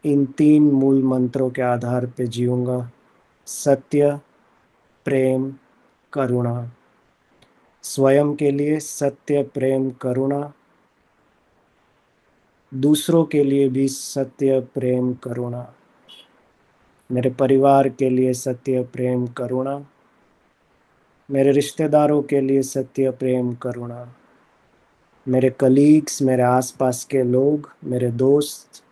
S2: इन तीन मूल मंत्रों के आधार पे जीऊंगा: सत्य, प्रेम, करुणा। स्वयं के लिए सत्य, प्रेम, करुणा। दूसरों के लिए भी सत्य, प्रेम, करुणा। मेरे परिवार के लिए सत्य, प्रेम, करुणा। मेरे रिश्तेदारों के लिए सत्य, प्रेम, करुणा। मेरे कलीग्स, मेरे आसपास के लोग, मेरे दोस्त,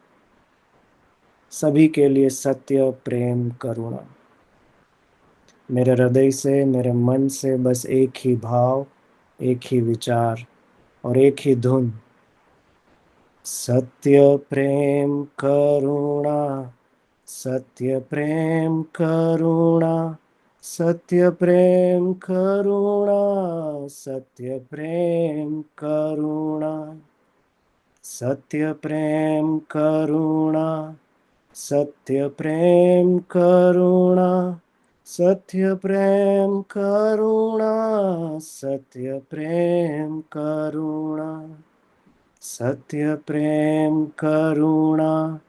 S2: सभी के लिए सत्य, प्रेम, करुणा। मेरे हृदय से, मेरे मन से बस एक ही भाव, एक ही विचार और एक ही धुन: सत्य, प्रेम, करुणा। सत्य, प्रेम, करुणा। सत्य, प्रेम, करुणा। सत्य, प्रेम, करुणा। सत्य, प्रेम, करुणा। सत्य, प्रेम, करुणा। सत्य, प्रेम, करुणा। सत्य, प्रेम, करुणा। सत्य, प्रेम, करुणा।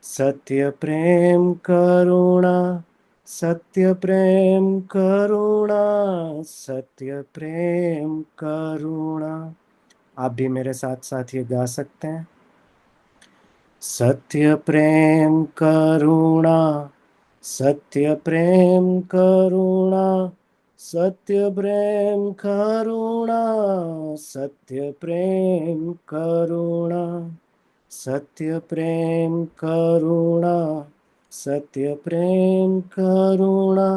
S2: सत्य, प्रेम, करुणा। सत्य, प्रेम, करुणा। सत्य, प्रेम, करुणा। आप भी मेरे साथ साथ ये गा सकते हैं: सत्य, प्रेम, करुणा। सत्य, प्रेम, करुणा। सत्य, प्रेम, करुणा। सत्य, प्रेम, करुणा। सत्य, प्रेम, करुणा। सत्य, प्रेम, करुणा।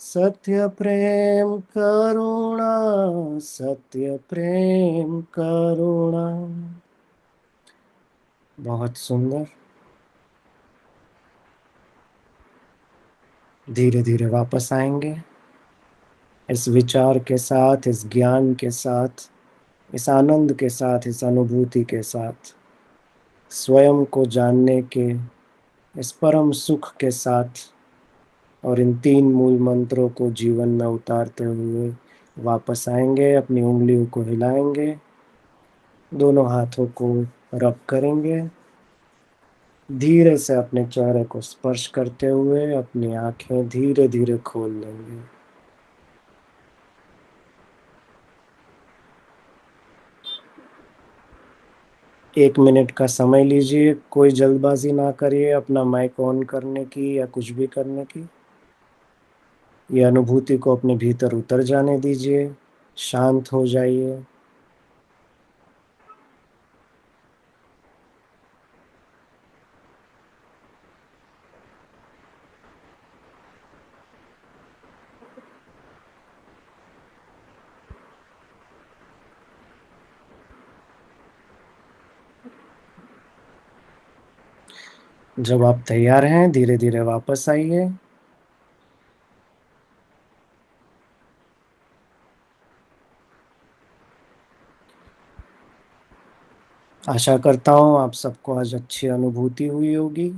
S2: सत्य प्रेम करुणा, सत्य प्रेम करुणा। बहुत सुंदर। धीरे धीरे वापस आएंगे इस विचार के साथ, इस ज्ञान के साथ, इस आनंद के साथ, इस अनुभूति के साथ, स्वयं को जानने के इस परम सुख के साथ, और इन तीन मूल मंत्रों को जीवन में उतारते हुए वापस आएंगे। अपनी उंगलियों को हिलाएंगे, दोनों हाथों को रब करेंगे, धीरे से अपने चेहरे को स्पर्श करते हुए अपनी आंखें धीरे धीरे खोल लेंगे। 1 मिनट का समय लीजिए, कोई जल्दबाजी ना करिए अपना माइक ऑन करने की या कुछ भी करने की। ये अनुभूति को अपने भीतर उतर जाने दीजिए, शांत हो जाइए। जब आप तैयार हैं धीरे धीरे वापस आइए। आशा करता हूँ आप सबको आज अच्छी अनुभूति हुई होगी।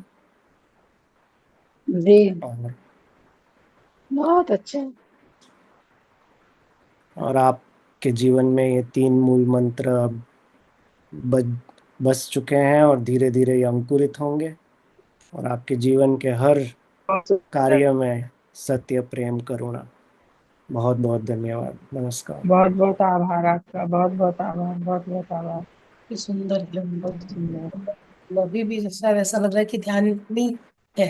S3: जी,
S2: और
S3: बहुत अच्छा।
S2: आपके जीवन में ये तीन मूल मंत्र अब बज बस चुके हैं और धीरे धीरे ये अंकुरित होंगे और आपके जीवन के हर
S3: बहुत सुंदर।
S2: कार्य में सत्य प्रेम करुणा। बहुत बहुत धन्यवाद। नमस्कार।
S3: बहुत बहुत आभार आपका, बहुत बहुत आभार, बहुत बहुत आभार।
S1: कि सुंदर है।
S3: बहुत सुंदर।
S1: अभी भी जैसा वैसा लग रहा है कि ध्यान नहीं है।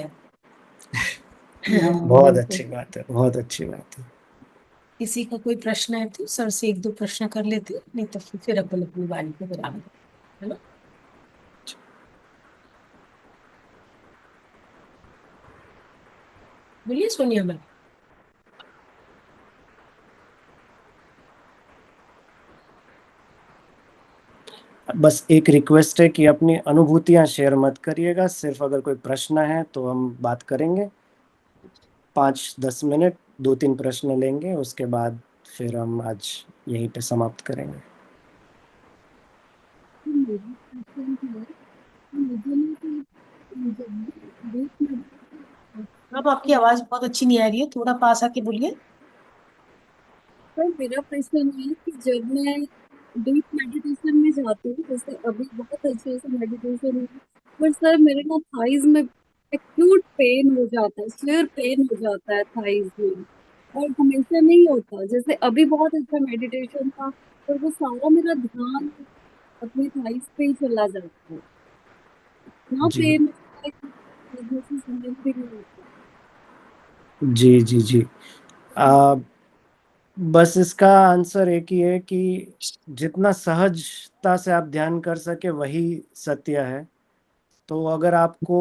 S3: हाँ,
S2: बहुत
S3: बिल्कुल।
S2: अच्छी बात है, बहुत अच्छी बात है।
S1: किसी का कोई प्रश्न है तो सर से एक दो प्रश्न कर लेते हैं, नहीं तो फिर अपन अपनी वाणी को विराम दें, है ना। बोलिए सोनिया मैम।
S2: बस एक रिक्वेस्ट है कि अपनी अनुभूतियां शेयर मत करिएगा, सिर्फ अगर कोई प्रश्न है तो हम बात करेंगे 5-10 मिनट। 2-3 प्रश्न लेंगे, उसके बाद फिर हम आज यहीं पे समाप्त करेंगे।
S4: मेरा क्वेश्चन था कि मुझे ना जब भी डीप मेडिटेशन
S1: अब आपकी आवाज बहुत अच्छी नहीं आ रही है, थोड़ा पास आके बोलिए।
S4: पर मेरा प्रश्न है कि जब मैं डीप मेडिटेशन में जाती हूँ, जैसे अभी बहुत अच्छे से मेडिटेशन हुआ, पर सर मेरे ना थाइज में एक्यूट पेन हो जाता है, सिवियर पेन हो जाता है थाइज में। और हमेशा नहीं होता, जैसे अभी बहुत अच्छा मेडिटेशन था, पर वो सारा मेरा ध्यान अपनी थाइज पे ही चला जाता है। इतना
S2: जी
S4: पेन होता है कि मुझे से समझ भी नहीं आता।
S2: जी जी जी। आ, बस इसका आंसर एक ही है कि जितना सहजता से आप ध्यान कर सके वही सत्य है। तो अगर आपको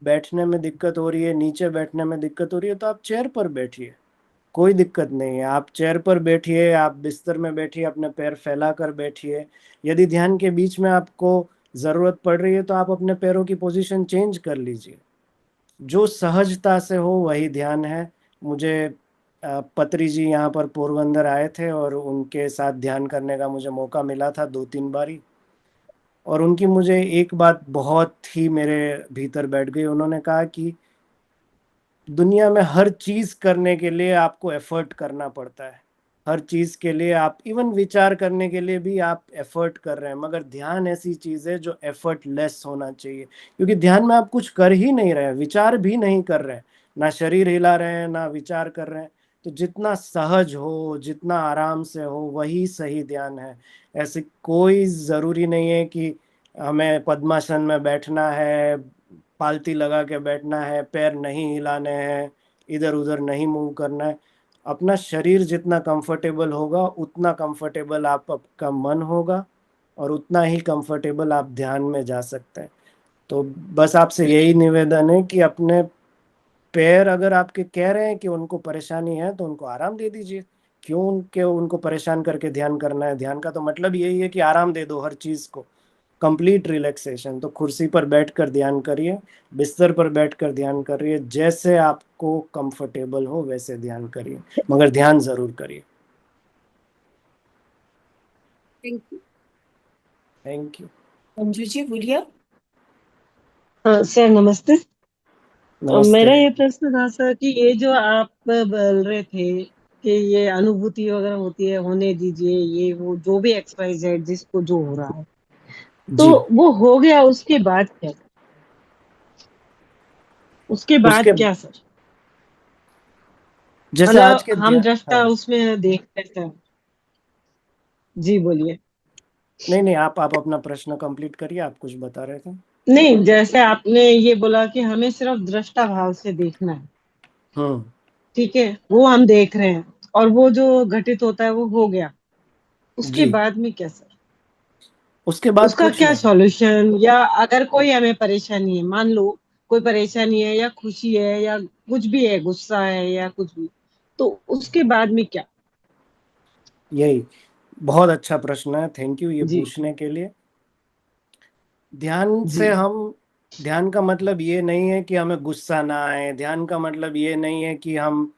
S2: बैठने में दिक्कत हो रही है, नीचे बैठने में दिक्कत हो रही है, तो आप चेयर पर बैठिए, कोई दिक्कत नहीं है। आप चेयर पर बैठिए, आप बिस्तर में बैठिए, अपने पैर फैला कर बैठिए। यदि ध्यान के बीच में आपको जरूरत पड़ रही है तो आप अपने पैरों की पोजीशन चेंज कर लीजिए। जो सहजता से हो वही ध्यान है। मुझे पत्री जी यहाँ पर पोरबंदर आए थे और उनके साथ ध्यान करने का मुझे मौका मिला था 2-3 बारी। और उनकी मुझे एक बात बहुत ही मेरे भीतर बैठ गई। उन्होंने कहा कि दुनिया में हर चीज करने के लिए आपको एफर्ट करना पड़ता है। हर चीज के लिए आप इवन विचार करने के लिए भी आप एफर्ट कर रहे हैं, मगर ध्यान ऐसी चीज है जो एफर्ट लेस होना चाहिए। क्योंकि ध्यान में आप कुछ कर ही नहीं रहे हैं, विचार भी नहीं कर रहे हैं, ना शरीर हिला रहे हैं ना विचार कर रहे हैं। तो जितना सहज हो, जितना आराम से हो, वही सही ध्यान है। ऐसे कोई जरूरी नहीं है कि हमें पद्मासन में बैठना है, पालती लगा के बैठना है, पैर नहीं हिलाने हैं, इधर उधर नहीं मूव करना है। अपना शरीर जितना कंफर्टेबल होगा उतना कंफर्टेबल आपका मन होगा और उतना ही कंफर्टेबल आप ध्यान में जा सकते हैं। तो बस आपसे यही निवेदन है कि अपने पैर अगर आपके कह रहे हैं कि उनको परेशानी है तो उनको आराम दे दीजिए। क्यों उनको परेशान करके ध्यान करना है? ध्यान का तो मतलब यही है कि आराम दे दो हर चीज को, कंप्लीट रिलैक्सेशन। तो कुर्सी पर बैठकर ध्यान करिए, बिस्तर पर बैठकर ध्यान करिए, जैसे आपको कंफर्टेबल हो वैसे ध्यान करिए, मगर ध्यान जरूर करिए।
S4: Thank you.
S2: Thank you.
S1: Anju ji बोलिए।
S3: हाँ सर, नमस्ते।
S2: नमस्ते।
S3: मेरा ये प्रश्न था सर कि ये जो आप बोल रहे थे कि ये अनुभूति वगैरह होती है, होने दीजिए, ये वो जो भी एक्सरसाइज है जिसको जो हो रहा है, तो
S2: जी।
S3: वो हो गया, उसके बाद क्या? उसके बाद
S2: उसके
S3: क्या सर?
S2: जैसे आज
S3: मतलब
S2: के
S3: हम
S2: ध्यान,
S3: दृष्टा
S2: हाँ।
S3: उसमें देखते हैं। जी बोलिए।
S2: नहीं नहीं, आप अपना प्रश्न कंप्लीट करिए, आप कुछ बता रहे थे।
S3: नहीं, जैसे आपने ये बोला कि हमें सिर्फ दृष्टा भाव से देखना है,
S2: हम्म।
S3: ठीक है, वो हम देख रहे हैं, और वो जो घटित होता है वो हो गया, उसके
S2: जी।
S3: बाद में क्या सर?
S2: उसके बाद
S3: उसका
S2: कुछ
S3: क्या
S2: नहीं।
S3: सॉल्यूशन, या अगर कोई हमें परेशानी है, मान लो कोई परेशानी है या खुशी है या कुछ भी है, गुस्सा है या कुछ भी, तो उसके बाद में क्या?
S2: यही बहुत अच्छा प्रश्न है, थैंक यू ये
S3: जी।
S2: पूछने के लिए। ध्यान
S3: जी।
S2: से हम, ध्यान का मतलब ये नहीं है कि हमें गुस्सा ना आए, ध्यान का मतलब ये नहीं है कि हम,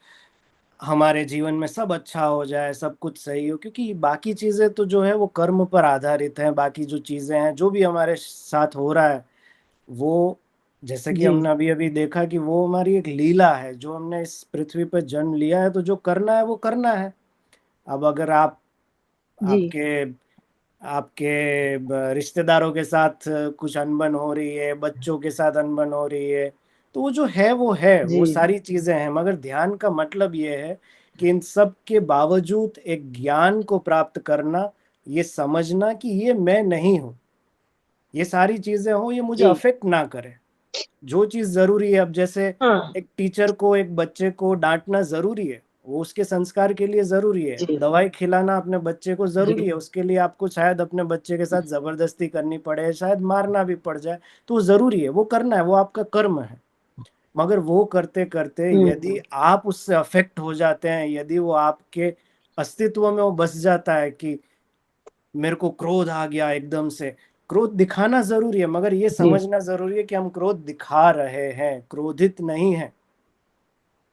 S2: हमारे जीवन में सब अच्छा हो जाए, सब कुछ सही हो, क्योंकि बाकी चीजें तो जो है वो कर्म पर आधारित हैं। बाकी जो चीजें हैं, जो भी हमारे साथ हो रहा है, वो जैसे कि
S3: जी।
S2: हमने अभी अभी देखा कि वो हमारी एक लीला है। जो हमने इस पृथ्वी पर जन्म लिया है, तो जो करना है वो करना है। अब अगर आप,
S3: जी।
S2: आपके आपके रिश्तेदारों के साथ कुछ अनबन हो रही है, बच्चों के साथ अनबन हो रही है, तो वो जो है वो है,
S3: जी।
S2: वो सारी चीजें हैं। मगर ध्यान का मतलब ये है कि इन सब के बावजूद एक ज्ञान को प्राप्त करना, ये समझना कि ये मैं नहीं हूँ, ये सारी चीजें हो, ये मुझे
S3: जी।
S2: अफेक्ट ना करे। जो चीज जरूरी है, अब जैसे
S3: हाँ।
S2: एक टीचर को एक बच्चे को डांटना जरूरी है, वो उसके संस्कार के लिए जरूरी है।
S3: जी।
S2: दवाई खिलाना अपने बच्चे को जरूरी
S3: जी।
S2: है, उसके लिए आपको शायद अपने बच्चे के साथ जबरदस्ती करनी पड़े, शायद मारना भी पड़ जाए, तो वो जरूरी है, वो करना है, वो आपका कर्म है। मगर वो करते करते यदि
S3: हम्म।
S2: आप उससे अफेक्ट हो जाते हैं, यदि वो आपके अस्तित्व में वो बस जाता है कि मेरे को क्रोध आ गया एकदम से, क्रोध दिखाना जरूरी है, मगर ये
S3: जी।
S2: समझना जरूरी है कि हम क्रोध दिखा रहे हैं, क्रोधित नहीं है।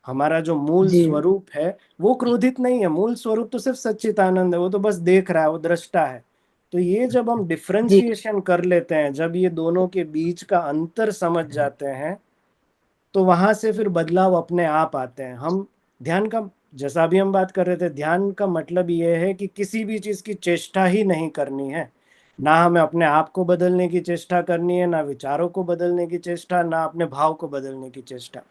S2: हमारा जो मूल
S3: जी।
S2: स्वरूप है वो क्रोधित नहीं है, मूल स्वरूप तो सिर्फ सच्चिदानंद है, वो तो बस देख रहा है, वो दृष्टा है। तो ये जब हम
S3: जी।
S2: डिफरेंशिएशन कर लेते हैं, जब ये दोनों के बीच का अंतर समझ जाते हैं, तो वहां से फिर बदलाव अपने आप आते हैं। हम ध्यान का, जैसा अभी हम बात कर रहे थे, ध्यान का मतलब ये है कि किसी भी चीज की चेष्टा ही नहीं करनी है। ना हमें अपने आप को बदलने की चेष्टा करनी है, ना विचारों को बदलने की चेष्टा, ना अपने भाव को बदलने की चेष्टा।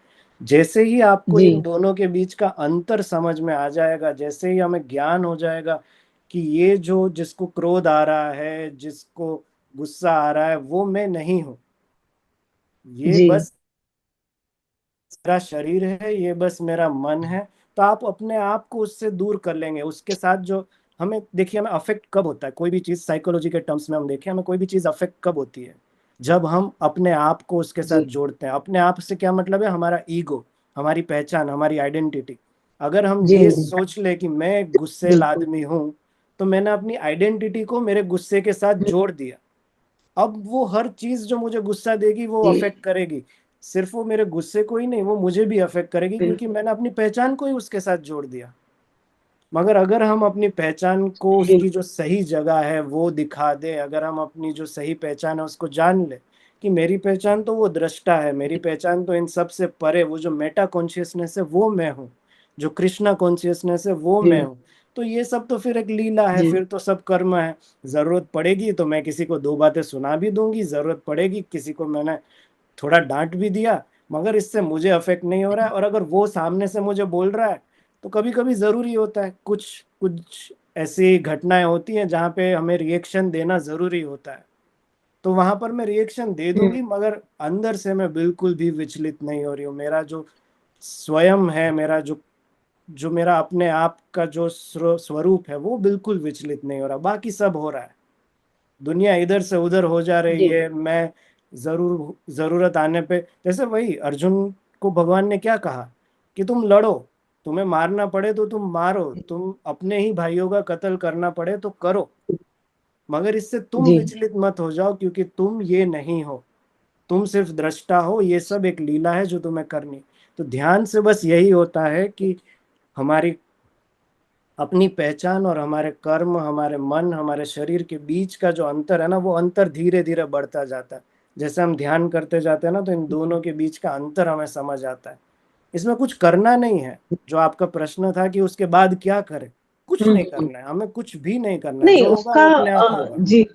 S2: जैसे ही आपको
S3: जी।
S2: इन दोनों के बीच का अंतर समझ में आ जाएगा, जैसे ही हमें ज्ञान हो जाएगा कि ये जो, जिसको क्रोध आ रहा है, जिसको गुस्सा आ रहा है, वो मैं नहीं हूं, ये
S3: जी।
S2: बस मेरा शरीर है, ये बस मेरा मन है, तो आप अपने आप को उससे दूर कर लेंगे। उसके साथ जो, हमें देखिए, हमें अफेक्ट कब होता है कोई भी चीज, साइकोलॉजी के टर्म्स में हम देखें, हमें कोई भी चीज अफेक्ट कब होती है? जब हम अपने आप को उसके साथ
S3: जी।
S2: जोड़ते हैं। अपने आप से क्या मतलब है? हमारा ईगो, हमारी पहचान, हमारी आइडेंटिटी। अगर हम
S3: जी।
S2: ये सोच ले कि मैं एक गुस्सैल
S3: बिल्कुल।
S2: आदमी हूं, तो मैंने अपनी आइडेंटिटी को मेरे गुस्से के साथ जोड़ दिया। अब वो हर चीज जो मुझे गुस्सा देगी वो
S3: जी।
S2: अफेक्ट करेगी। सिर्फ वो मेरे गुस्से को ही नहीं, वो मुझे भी अफेक्ट करेगी, क्योंकि
S3: बिल्कुल।
S2: मैंने अपनी पहचान को ही उसके साथ जोड़ दिया। मगर अगर हम अपनी पहचान को उसकी जो सही जगह है वो दिखा दे, अगर हम अपनी जो सही पहचान है उसको जान ले कि मेरी पहचान तो वो दृष्टा है, मेरी पहचान तो इन सब से परे, वो जो मेटा कॉन्शियसनेस है वो मैं हूँ, जो कृष्णा कॉन्शियसनेस है वो मैं
S3: जी।
S2: हूँ। तो ये सब तो फिर एक लीला है,
S3: जी।
S2: फिर तो सब कर्म है। जरूरत पड़ेगी तो मैं किसी को दो बातें सुना भी दूंगी, जरूरत पड़ेगी किसी को मैंने थोड़ा डांट भी दिया, मगर इससे मुझे अफेक्ट नहीं हो रहा है। और अगर वो सामने से मुझे बोल रहा है, तो कभी कभी जरूरी होता है, कुछ कुछ ऐसी घटनाएं होती हैं जहाँ पे हमें रिएक्शन देना जरूरी होता है, तो वहां पर मैं रिएक्शन दे
S3: हम्म।
S2: दूंगी, मगर अंदर से मैं बिल्कुल भी विचलित नहीं हो रही हूँ। मेरा जो स्वयं है, मेरा जो जो मेरा अपने आप का जो स्वरूप है, वो बिल्कुल विचलित नहीं हो रहा। बाकी सब हो रहा है, दुनिया इधर से उधर हो जा रही
S3: जी।
S2: है। मैं जरूरत आने पे, जैसे वही अर्जुन को भगवान ने क्या कहा कि तुम लड़ो, तुम्हें मारना पड़े तो तुम मारो, तुम अपने ही भाइयों का कत्ल करना पड़े तो करो, मगर इससे तुम
S3: जी
S2: विचलित मत हो जाओ, क्योंकि तुम ये नहीं हो, तुम सिर्फ दृष्टा हो, ये सब एक लीला है जो तुम्हें करनी। तो ध्यान से बस यही होता है कि हमारी अपनी पहचान और हमारे कर्म, हमारे मन, हमारे शरीर के बीच का जो अंतर है ना, वो अंतर धीरे धीरे बढ़ता जाता है। जैसे हम ध्यान करते जाते हैं ना, तो इन दोनों के बीच का अंतर हमें समझ आता है। इसमें कुछ करना नहीं है। जो आपका प्रश्न था कि उसके बाद क्या करें, कुछ नहीं
S3: हम्म।
S2: करना है, हमें कुछ भी नहीं करना है,
S3: नहीं
S2: जो होगा
S3: उसका
S2: वो अपने आप होगा।
S3: जी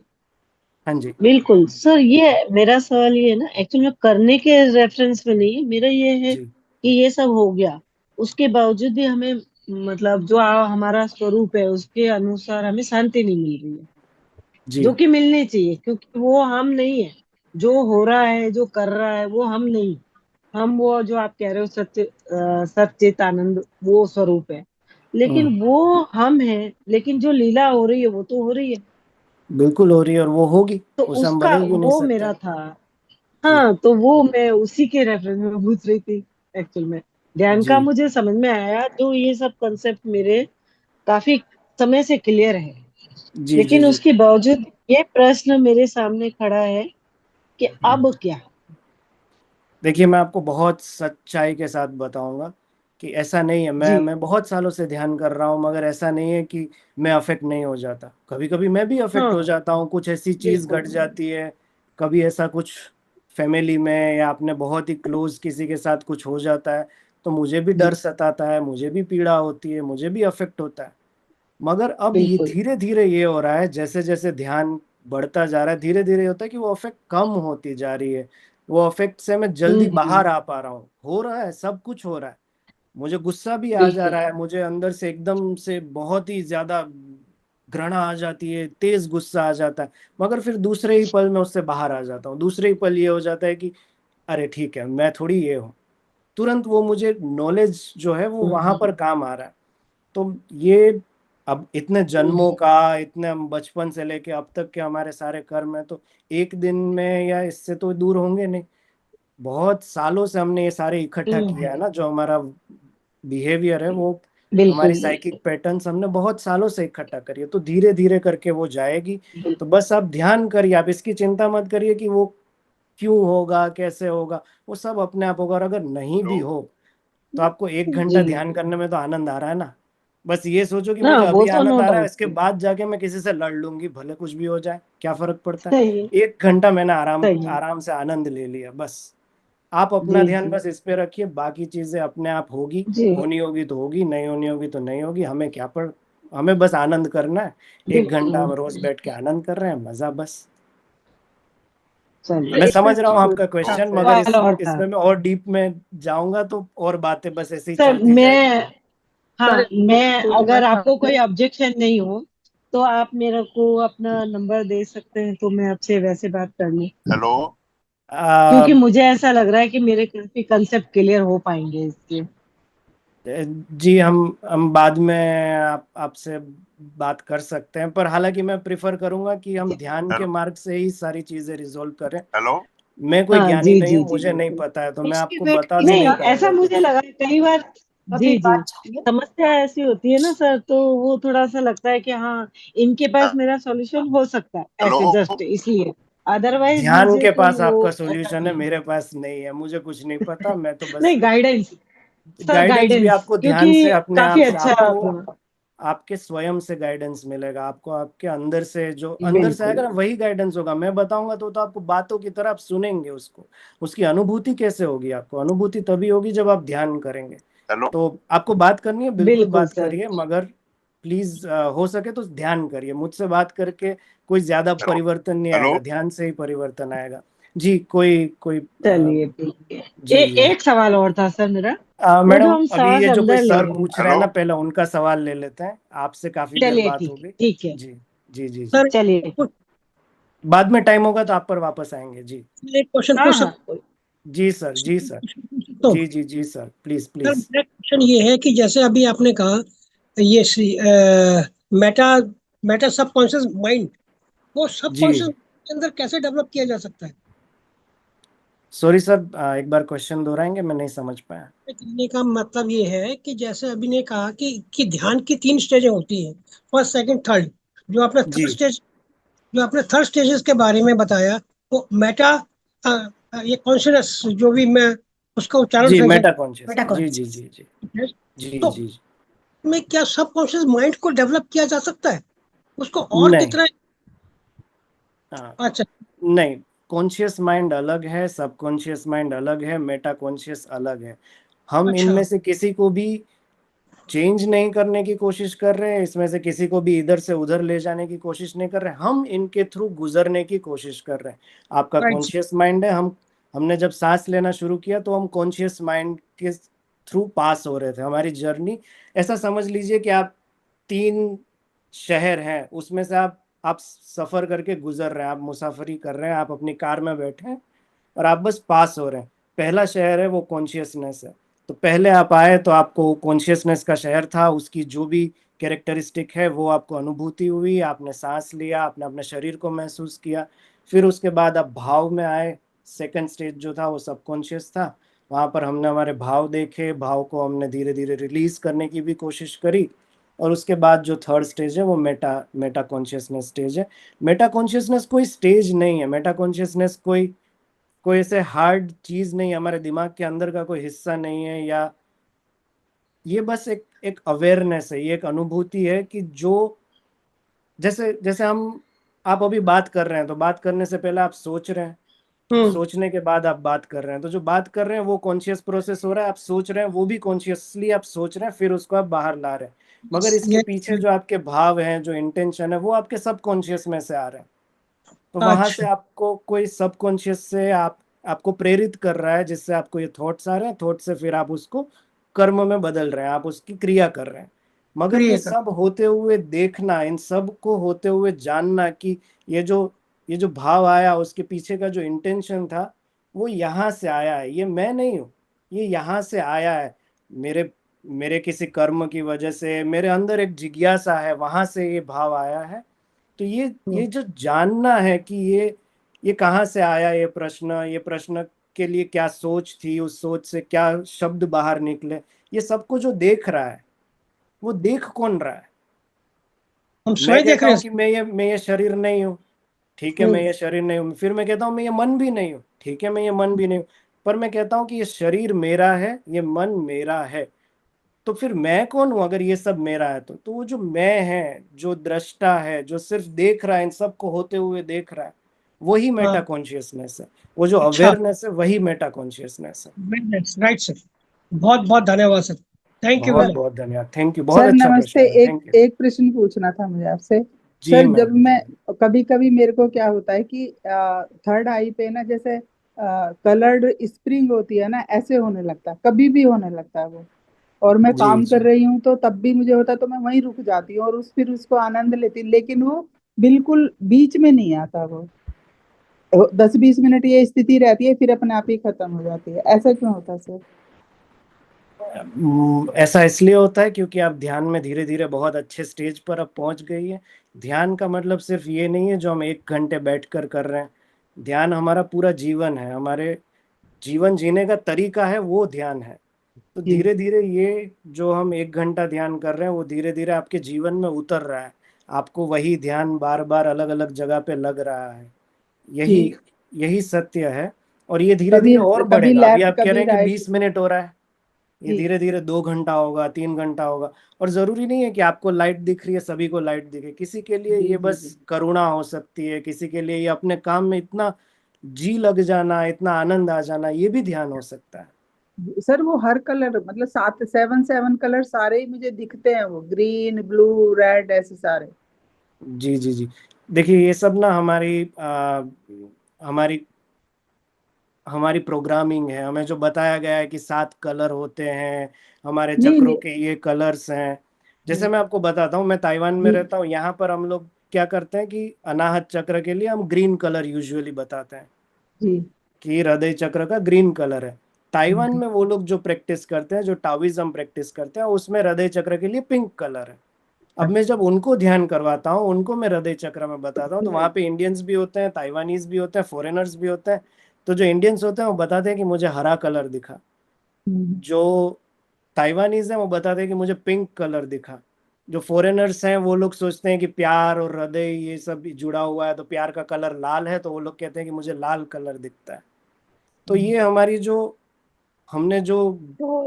S2: हाँ जी।
S3: बिल्कुल सर, ये मेरा सवाल ये है ना, एक्चुअली में करने के रेफरेंस में नहीं है, मेरा ये है
S2: जी
S3: कि ये सब हो गया, उसके बावजूद भी हमें मतलब जो हमारा स्वरूप है उसके अनुसार हमें शांति नहीं मिल रही है,
S2: जी
S3: जो कि मिलनी चाहिए, क्योंकि वो हम नहीं है। जो हो रहा है, जो कर रहा है, वो हम नहीं। हम वो जो आप कह रहे हो सच्चित आनंद वो स्वरूप है,
S2: हम्म,
S3: लेकिन वो हम है, लेकिन जो लीला हो रही है वो तो हो रही है।
S2: बिल्कुल हो रही है और वो होगी,
S3: तो
S2: उसे हम
S3: उसका
S2: बदल भी नहीं
S3: वो
S2: सकते।
S3: मेरा था।
S2: जी
S3: हाँ, तो वो मैं उसी के रेफरेंस में पूछ रही थी एक्चुअल में। ध्यान
S2: जी
S3: का मुझे समझ में आया, जो ये सब कंसेप्ट मेरे काफी समय से क्लियर है,
S2: जी जी
S3: लेकिन
S2: जी।
S3: उसके बावजूद ये प्रश्न मेरे सामने खड़ा है कि
S2: हम्म।
S3: अब क्या।
S2: देखिए, मैं आपको बहुत सच्चाई के साथ बताऊंगा कि ऐसा नहीं है। मैं
S3: जी
S2: मैं बहुत सालों से ध्यान कर रहा हूँ, मगर ऐसा नहीं है कि मैं अफेक्ट नहीं हो जाता। कभी कभी मैं भी अफेक्ट हो
S3: हाँ
S2: जाता हूँ, कुछ ऐसी चीज
S3: बिल्कुल।
S2: घट जाती है। कभी ऐसा कुछ फैमिली में या अपने बहुत ही क्लोज किसी के साथ कुछ हो जाता है, तो मुझे भी
S3: जी
S2: डर सताता है, मुझे भी पीड़ा होती है, मुझे भी अफेक्ट होता है। मगर अब ये
S3: बिल्कुल।
S2: धीरे धीरे ये हो रहा है, जैसे जैसे ध्यान बढ़ता जा रहा है, धीरे धीरे होता है कि वो अफेक्ट कम होती जा रही है। वो अफेक्ट से मैं जल्दी
S3: हम्म।
S2: बाहर आ पा रहा हूँ, हो रहा है, सब कुछ हो रहा है। मुझे गुस्सा भी आ जा
S3: बिल्कुल।
S2: रहा है, मुझे अंदर से एकदम से बहुत ही ज्यादा घृणा आ जाती है, तेज गुस्सा आ जाता है। मगर फिर दूसरे ही पल में उससे बाहर आ जाता हूँ। दूसरे ही पल ये हो जाता है कि अरे ठीक है, मैं थोड़ी ये हूँ। तुरंत वो मुझे नॉलेज जो है वो वहां पर
S3: हम्म।
S2: काम आ रहा है। तो ये अब इतने जन्मों
S3: हम्म।
S2: का, इतने हम बचपन से लेके अब तक के हमारे सारे कर्म है, तो एक दिन में या इससे तो दूर होंगे नहीं। बहुत सालों से हमने ये सारे इकट्ठा किया है
S3: हम्म।
S2: ना, जो हमारा बिहेवियर है वो, हमारी
S3: बिल्कुल
S2: साइकिक
S3: बिल्कुल
S2: पैटर्न्स हमने बहुत सालों से इकट्ठा करी है, तो धीरे धीरे करके वो जाएगी।
S3: बिल्कुल।
S2: तो बस आप ध्यान करिए, आप इसकी चिंता मत करिए कि वो क्यों होगा, कैसे होगा। वो सब अपने आप होगा। और अगर नहीं भी
S5: हेलो।
S2: हो, तो आपको 1 घंटा
S3: जी
S2: ध्यान करने में तो आनंद आ रहा है ना। बस ये सोचो कि
S3: ना,
S2: मुझे
S3: वो
S2: अभी
S3: तो नो
S2: आनंद आ रहा है,
S3: डाउट।
S2: इसके बाद जाके मैं किसी से लड़ लूंगी, भले कुछ भी हो जाए, क्या फर्क पड़ता है।
S3: सही है।
S2: 1 घंटा मैंने आराम
S3: सही है।
S2: आराम से आनंद ले लिया बस। आप अपना
S3: जी
S2: ध्यान
S3: जी
S2: बस इस पे रखिए, बाकी चीजें अपने आप होगी।
S3: जी
S2: होनी होगी तो होगी, नहीं होनी होगी तो नहीं होगी, हमें क्या पड़, हमें बस आनंद करना है। 1 घंटा
S3: बिल्कुल।
S2: हम रोज बैठ के आनंद कर रहे हैं, मजा बस।
S3: चलिए,
S2: मैं
S5: एक
S2: समझ
S5: मिनट
S2: रहा हूँ आपका
S3: हाँ
S2: क्वेश्चन, मगर
S3: सवाल और था।
S2: इसमें मैं और डीप में जाऊंगा तो और बातें बस ऐसे ही
S3: सर
S2: चलती जाएगी।
S3: मैं, हाँ
S5: सर
S3: मैं,
S5: तो मैं
S3: अगर आपको कोई ऑब्जेक्शन नहीं हो तो आप मेरे को अपना नंबर दे सकते हैं, तो मैं आपसे वैसे बात कर लूं,
S5: हेलो।
S2: आ,
S3: क्योंकि मुझे ऐसा लग रहा है कि मेरे काफी कंसेप्ट क्लियर हो पाएंगे इसके।
S2: जी, हम बाद में आपसे बात कर सकते हैं, पर हालांकि मैं प्रिफर करूंगा कि हम ध्यान के
S5: हेलो।
S2: मार्ग से ही सारी चीजें रिजॉल्व करें।
S5: हेलो।
S2: मैं कोई
S3: हाँ
S2: ज्ञानी
S3: जी
S2: नहीं
S3: जी
S2: हूँ,
S3: जी
S2: मुझे नहीं
S3: बिल्कुल।
S2: पता है, तो मैं आपको
S1: एक्सक्यूज
S2: बता भी
S3: नहीं,
S2: नहीं
S3: ऐसा
S2: पाऊंगा
S3: मुझे
S2: कुछ।
S3: लगा कई बार।
S1: अभी
S3: जी जी,
S1: बात चाहिए।
S3: समस्या ऐसी होती है ना सर, तो वो थोड़ा सा लगता है कि हाँ, इनके पास मेरा सॉल्यूशन हो सकता है,
S5: हेलो।
S3: ऐसे जस्ट इसलिए। अदरवाइज
S2: ध्यान
S3: मुझे
S2: के
S3: कोई
S2: पास
S3: वो
S2: आपका
S3: ऐसा
S2: सॉल्यूशन है,
S3: नहीं
S2: मेरे पास नहीं है, मुझे कुछ नहीं पता, मैं तो बस
S3: नहीं, गाइडेंस। सर
S2: गाइडेंस भी
S3: गाइडेंस,
S2: आपको ध्यान
S3: क्योंकि
S2: से, अपने
S3: काफी
S2: आप से,
S3: अच्छा
S2: आपको
S3: हुआ।
S2: आपके स्वयं से गाइडेंस मिलेगा। आपको आपके अंदर से, जो अंदर से
S3: बिल्कुल।
S2: आएगा ना, वही गाइडेंस होगा। मैं बताऊंगा तो आपको बातों की तरह आप सुनेंगे उसको। उसकी अनुभूति कैसे होगी? आपको अनुभूति तभी होगी जब आप ध्यान करेंगे।
S5: हेलो।
S2: तो आपको बात करनी है, बिल्कुल
S3: बिल्कुल
S2: बात
S3: सर।
S2: करिए, मगर प्लीज हो सके तो ध्यान करिए। मुझसे बात करके कोई ज्यादा
S5: हेलो।
S2: परिवर्तन नहीं
S5: हेलो।
S2: आएगा, ध्यान से ही परिवर्तन आएगा। जी, कोई कोई
S3: चलिए ठीक है।
S2: जी जी।
S3: एक सवाल और था सर मेरा। वो जो
S2: मैडम,
S3: हम
S2: अभी
S3: सांस
S2: ये जो कोई
S3: अंदर ले
S2: सर
S3: रहे हैं।
S2: पूछ रहे हैं
S5: हेलो।
S2: ना, पहले उनका सवाल ले लेते हैं। आपसे काफी देर
S3: चलिए
S2: बात हो
S3: ठीक है
S2: गई।
S3: ठीक है।
S2: जी जी जी जी।
S6: सर
S3: चलिए।
S6: कुछ
S2: बाद में टाइम होगा तो आप पर वापस आएंगे जी।
S6: एक क्वेश्चन
S3: हाँ
S6: पूछ
S3: हाँ।
S6: सकता
S2: जी सर, जी सर।
S6: हूँ।
S2: जी जी जी सर, प्लीज
S6: सर
S2: प्लीज।
S6: मेरा क्वेश्चन ये है कि जैसे अभी आपने कहा ये मेटा मेटा सबकॉन्शियस माइंड, वो
S2: जी,
S6: सबकॉन्शियस के अंदर कैसे डेवलप किया जा सकता है?
S2: सॉरी सर, एक बार क्वेश्चन दोहराएंगे, मैं नहीं समझ पाया।
S6: कहने का मतलब ये है कि जैसे अभी ने कहा कि ध्यान की 3 स्टेजें होती है, फर्स्ट सेकंड थर्ड। जो आपने थर्ड
S2: जी
S6: स्टेज जो आपने थर्ड स्टेजेस के बारे में बताया, वो मेटा, ये कॉन्शियस, जो भी मैं उसका उच्चारण
S2: जी,
S6: सही
S2: मेटा कॉन्शियस,
S1: बेटा
S2: जी
S1: कौन
S2: जी
S1: सी?
S2: जी जी
S6: है।
S2: जी
S6: तो
S2: जी।
S6: में क्या सबकॉन्शियस माइंड को डेवलप किया जा सकता है? उसको और
S2: नहीं,
S6: कितना?
S2: हाँ,
S6: अच्छा।
S2: नहीं, कॉन्शियस माइंड अलग है, सबकॉन्शियस माइंड अलग है, मेटा कॉन्शियस अलग है। हम
S6: अच्छा।
S2: इनमें से किसी को भी चेंज नहीं करने की कोशिश कर रहे हैं, इसमें से किसी को भी इधर से उधर ले जाने की कोशिश नहीं कर रहे हैं, हम इनके थ्रू गुजरने की कोशिश कर रहे हैं। आपका
S6: राइट।
S2: कॉन्शियस माइंड है, हमने जब सांस लेना शुरू किया तो हम कॉन्शियस माइंड के थ्रू पास हो रहे थे, हमारी जर्नी। ऐसा समझ लीजिए कि आप 3 शहर हैं, उसमें से आप सफर करके गुजर रहे हैं, आप मुसाफरी कर रहे हैं, आप अपनी कार में बैठे हैं और आप बस पास हो रहे हैं। पहला शहर है वो कॉन्शियसनेस है। तो पहले आप आए तो आपको कॉन्शियसनेस का शहर था, उसकी जो भी कैरेक्टरिस्टिक है वो आपको अनुभूति हुई, आपने सांस लिया, आपने अपने शरीर को महसूस किया। फिर उसके बाद आप भाव में आए, सेकंड स्टेज जो था वो सबकॉन्शियस था। वहाँ पर हमने हमारे भाव देखे, भाव को हमने धीरे धीरे रिलीज करने की भी कोशिश करी। और उसके बाद जो थर्ड स्टेज है वो मेटा मेटा कॉन्शियसनेस स्टेज है। मेटा कॉन्शियसनेस कोई स्टेज नहीं है, मेटा कॉन्शियसनेस कोई कोई ऐसे हार्ड चीज नहीं है, हमारे दिमाग के अंदर का कोई हिस्सा नहीं है, या ये बस एक एक अवेयरनेस है, ये एक अनुभूति है कि जो जैसे जैसे हम आप अभी बात कर रहे हैं तो बात करने से पहले आप सोच रहे हैं,
S6: हम्म।
S2: सोचने के बाद आप बात कर रहे हैं, तो जो बात कर रहे हैं वो कॉन्शियस प्रोसेस हो रहा है, आप सोच रहे हैं वो भी कॉन्शियसली आप सोच रहे हैं, फिर उसको आप बाहर ला रहे हैं। मगर इसके
S6: ये
S2: पीछे जो आपके भाव हैं, जो इंटेंशन है, वो आपके सबकॉन्शियस में से आ रहे हैं। तो वहां से
S6: अच्छा।
S2: आपको कोई सबकॉन्शियस से आपको प्रेरित कर रहा है, जिससे आपको ये थॉट्स आ रहे हैं, थॉट से फिर आप उसको कर्म में बदल रहे हैं, आप उसकी क्रिया कर रहे हैं। मगर ये
S6: क्रिएटर।
S2: सब होते हुए देखना, इन सब को होते हुए जानना कि ये जो ये जो भाव आया उसके पीछे का जो इंटेंशन था वो यहाँ से आया है, ये मैं नहीं हूँ, ये यहाँ से आया है। मेरे मेरे किसी कर्म की वजह से मेरे अंदर एक जिज्ञासा है, वहां से ये भाव आया है। तो ये जो जानना है कि ये कहाँ से आया, ये प्रश्न के लिए क्या सोच थी, उस सोच से क्या शब्द बाहर निकले, ये सबको जो देख रहा है वो देख कौन रहा है?
S6: हम
S2: मैं
S6: स्वयं देख
S2: कहता
S6: रहे
S2: हूँ
S6: हैं।
S2: कि मैं ये शरीर नहीं हूँ, ठीक है, मैं
S6: हम्म।
S2: ये शरीर नहीं हूँ। फिर मैं कहता हूँ मैं ये मन भी नहीं हूँ, ठीक है, मैं ये मन भी नहीं हूँ। पर मैं कहता हूँ कि ये शरीर मेरा है, ये मन मेरा है। तो फिर मैं कौन हूं अगर ये सब मेरा है? तो वो जो मैं है, जो दृष्टा है, जो सिर्फ देख रहा है, इन सबको होते हुए देख रहा है, वही मेटा
S6: हाँ।
S2: कॉन्शियसनेस है। वो जो
S6: अच्छा।
S2: अवेयरनेस है वही मेटा कॉन्शियसनेस है।
S6: Right sir. बहुत बहुत धन्यवाद सर। थैंक यू
S2: बहुत
S6: वेरी
S5: सर
S6: मच।
S2: बहुत धन्यवाद, थैंक यू, बहुत
S5: सर
S2: अच्छा
S5: नमस्ते।
S2: प्रश्न है,
S5: एक
S2: थैंक यू।
S5: एक प्रश्न पूछना था मुझे आपसे।
S2: जी
S5: सर जब
S2: मैम, जी।
S5: मैं कभी कभी मेरे को क्या होता है कि थर्ड आई पे ना जैसे कलर्ड स्प्रिंग होती है ना, ऐसे होने लगता है, कभी भी होने लगता है वो। और मैं
S2: जी
S5: काम कर
S2: जी।
S5: रही हूँ तो तब भी मुझे होता है, तो मैं वहीं रुक जाती हूँ और फिर उसको आनंद लेती हूँ, लेकिन वो बिल्कुल बीच में नहीं आता वो। 10-20 मिनट ये स्थिति रहती है, फिर अपने आप ही खत्म हो जाती है। ऐसा क्यों होता है सर?
S2: ऐसा इसलिए होता है क्योंकि आप ध्यान में धीरे धीरे बहुत अच्छे स्टेज पर अब पहुंच गई है। ध्यान का मतलब सिर्फ ये नहीं है जो हम 1 घंटे बैठकर कर रहे हैं। ध्यान हमारा पूरा जीवन है, हमारे जीवन जीने का तरीका है, वो ध्यान है। तो
S5: जी।
S2: धीरे धीरे ये जो हम 1 घंटा ध्यान कर रहे हैं वो धीरे धीरे आपके जीवन में उतर रहा है। आपको वही ध्यान बार बार अलग अलग जगह पे लग रहा है। यही
S5: जी।
S2: यही सत्य है। और ये धीरे
S5: कभी
S2: धीरे और
S5: कभी
S2: बढ़ेगा। अभी
S5: लेफ्ट
S2: आप कह रहे
S5: कभी
S2: हैं कि
S5: राइट।
S2: 20 मिनट हो रहा है, ये
S5: जी
S2: धीरे धीरे 2 घंटा होगा, 3 घंटा होगा। और जरूरी नहीं है कि आपको लाइट दिख रही है सभी को लाइट दिखे, किसी के लिए
S5: जी
S2: ये
S5: जी
S2: बस
S5: जी।
S2: करुणा हो सकती है, किसी के लिए ये अपने काम में इतना जी लग जाना, इतना आनंद आ जाना, ये भी ध्यान हो सकता है।
S5: सर वो हर कलर मतलब 7 7 कलर सारे ही मुझे दिखते हैं, वो ग्रीन ब्लू रेड ऐसे सारे।
S2: जी जी जी। देखिए ये सब ना हमारी हमारी प्रोग्रामिंग है, हमें जो बताया गया है कि 7 कलर होते हैं, हमारे
S5: नहीं
S2: चक्रों
S5: नहीं।
S2: के ये कलर्स हैं। जैसे
S5: जी
S2: मैं आपको बताता हूँ, मैं ताइवान में
S5: जी
S2: रहता हूँ, यहाँ पर हम लोग क्या करते हैं कि अनाहत चक्र के लिए हम ग्रीन कलर यूजुअली बताते हैं
S5: जी।
S2: कि हृदय चक्र का ग्रीन कलर है। ताइवान में वो लोग जो प्रैक्टिस करते हैं, जो टाओइज्म प्रैक्टिस करते हैं, उसमें हृदय चक्र के लिए पिंक कलर है। अब मैं जब उनको ध्यान करवाता हूँ, उनको मैं हृदय चक्र में बताता हूँ, तो वहाँ पे इंडियंस भी होते हैं, ताइवानीज भी होते हैं, फॉरेनर्स भी होते हैं। तो जो इंडियंस होते हैं वो बताते हैं कि मुझे हरा कलर दिखा, जो ताइवानीज हैं वो बताते हैं कि मुझे पिंक कलर दिखा, जो फॉरेनर्स हैं वो लोग सोचते हैं कि प्यार और हृदय ये सब भी जुड़ा हुआ है, तो प्यार का कलर लाल है, तो वो लोग कहते हैं कि मुझे लाल कलर दिखता है। तो ये हमारी जो हमने जो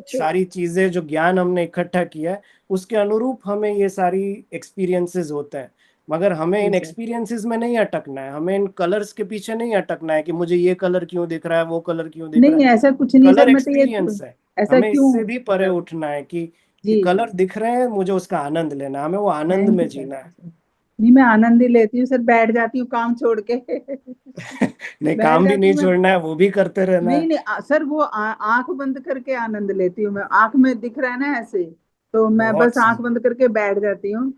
S2: सारी चीजें, जो ज्ञान हमने इकट्ठा किया है, उसके अनुरूप हमें ये सारी एक्सपीरियंसेस होते हैं। मगर हमें इन एक्सपीरियंसेस में नहीं अटकना है, हमें इन कलर्स के पीछे नहीं अटकना है कि मुझे ये कलर क्यों दिख रहा है, वो कलर क्यों दिख रहा
S5: नहीं
S2: है।
S5: ऐसा कुछ नहीं सर,
S2: कलर
S5: मैं तो ये
S2: एक्सपीरियंस है,
S5: ऐसा
S2: हमें
S5: क्यों,
S2: इससे भी परे उठना है कि
S5: जी
S2: कलर दिख रहे हैं, मुझे उसका आनंद लेना है, हमें वो आनंद
S5: थैंक
S2: में
S5: यू
S2: जीना है।
S5: सर। नहीं मैं आनंद ही लेती हूँ सर, बैठ जाती हूँ काम छोड़ के
S2: नहीं,
S5: बैठ
S2: काम भी
S5: जाती
S2: नहीं
S5: हूँ मैं।
S2: छोड़ना है, वो भी करते रहना
S5: नहीं
S2: है।
S5: नहीं सर वो आंख बंद करके आनंद लेती हूँ मैं, आंख में दिख रहा है ना ऐसे, तो मैं
S2: बहुत
S5: बस आंख
S2: सही,
S5: बंद करके बैठ जाती हूँ।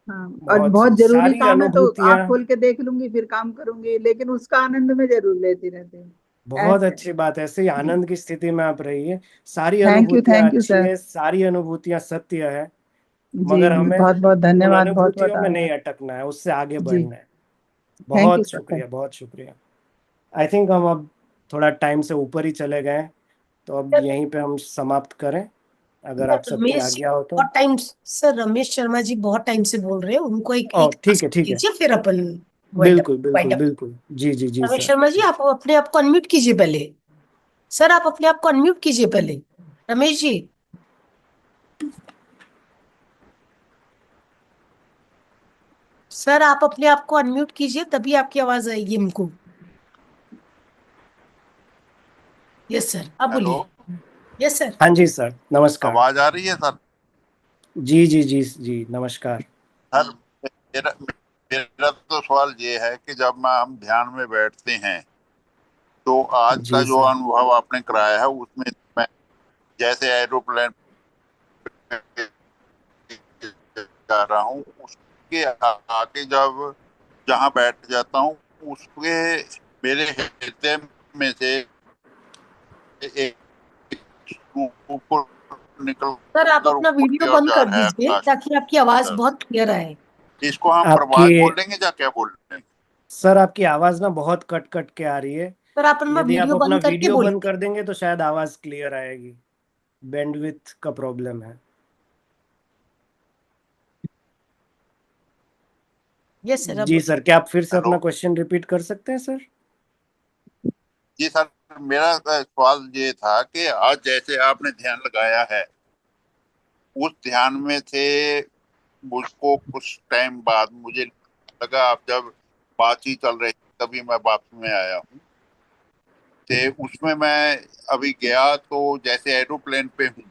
S5: हाँ, और
S2: बहुत
S5: बहुत
S2: सही,
S5: जरूरी
S2: सारी
S5: काम है तो
S2: अनुभूतियां।
S5: आंख खोल के देख लूंगी फिर काम करूंगी, लेकिन उसका आनंद मैं जरूर लेती रहती हूँ।
S2: बहुत
S5: ऐसे
S2: अच्छी बात है, ऐसे ही
S5: जी,
S2: आनंद की स्थिति में आप रहिए। सारी अनुभूतियां
S5: थैंक यू
S2: अच्छी
S5: सर।
S2: है, सारी अनुभूतियां सत्य है,
S5: जी
S2: मगर हमें
S5: बहुत बहुत
S2: उन
S5: धन्यवाद, बहुत बहुत
S2: अनुभूतियों में नहीं
S5: धन्यवाद।
S2: अटकना है, उससे आगे
S5: जी
S2: बढ़ना है।
S5: थैंक यू
S2: बहुत
S5: सर,
S2: शुक्रिया, बहुत शुक्रिया। आई थिंक हम अब थोड़ा टाइम से ऊपर ही चले गए हैं, तो अब
S1: सर,
S2: यहीं पे हम समाप्त करें, अगर
S1: सर
S2: आप सबकी
S1: रमेश जी
S2: आज्ञा हो तो।
S1: बहुत टाइम, सर रमेश शर्मा जी बहुत टाइम से बोल रहे हैं, उनको एक
S2: ओ
S1: एक
S2: ठीक है,
S1: आसन
S2: ठीक है,
S1: दीजिए, फिर अपन
S2: बिल्कुल
S1: वाइंड
S2: बिल्कुल
S1: अप।
S2: बिल्कुल, जी जी जी
S1: रमेश
S2: सर।
S1: शर्मा जी, आप अपने आप को अनम्यूट कीजिए पहले। सर आप अपने आप को अनम्यूट कीजिए पहले, रमेश जी। सर आप अपने आप को अनम्यूट कीजिए, तभी आपकी आवाज आएगी हमको। यस सर, अब
S7: हेलो,
S1: बोलिए। Yes sir.
S2: हाँ जी सर, नमस्कार।
S7: आवाज आ रही है सर?
S2: जी जी जी जी, नमस्कार।
S7: सर मेरा मेरा तो सवाल ये है कि जब मैं हम ध्यान में बैठते हैं तो आज का
S2: जी
S7: जो
S2: सर।
S7: अनुभव आपने कराया है उसमें मैं जैसे एरोप्लेन पे जा रहा हूँ, उसके आगे जब जहाँ बैठ जाता हूँ उसके मेरे हृदय में से एक ऊपर निकल
S1: सर आप
S7: कर
S1: अपना
S7: ऊपर
S1: वीडियो
S7: की ओर
S1: बंद
S7: जा
S1: कर
S7: रहा है
S1: दीजिए
S7: आकाश
S1: ताकि आपकी
S7: की
S1: आवाज
S7: तरफ।
S1: बहुत क्लियर आए।
S7: इसको हम
S2: आपकी
S7: प्रवास बोलेंगे या क्या बोलेंगे?
S2: सर, आपकी आवाज ना बहुत कट कट के आ रही है।
S1: सर आप अपना
S2: यदि आप
S1: वीडियो
S2: अपना
S1: बंद करके
S2: वीडियो बंद
S1: बोलिए।
S2: कर देंगे तो शायद आवाज क्लियर आएगी। बैंडविड्थ का प्रॉब्लम है।
S1: यस सर, अब
S2: जी
S1: बोलिए।
S2: सर, क्या आप फिर से
S7: हेलो
S2: अपना क्वेश्चन रिपीट कर सकते हैं सर?
S7: जी सर, मेरा सवाल ये था कि आज जैसे आपने ध्यान लगाया है, उस ध्यान में से मुझको कुछ टाइम बाद मुझे लगा, आप जब बात ही चल रही थी तभी मैं वापस में आया हूँ, तो उसमें मैं अभी गया तो जैसे एरोप्लेन पे हूँ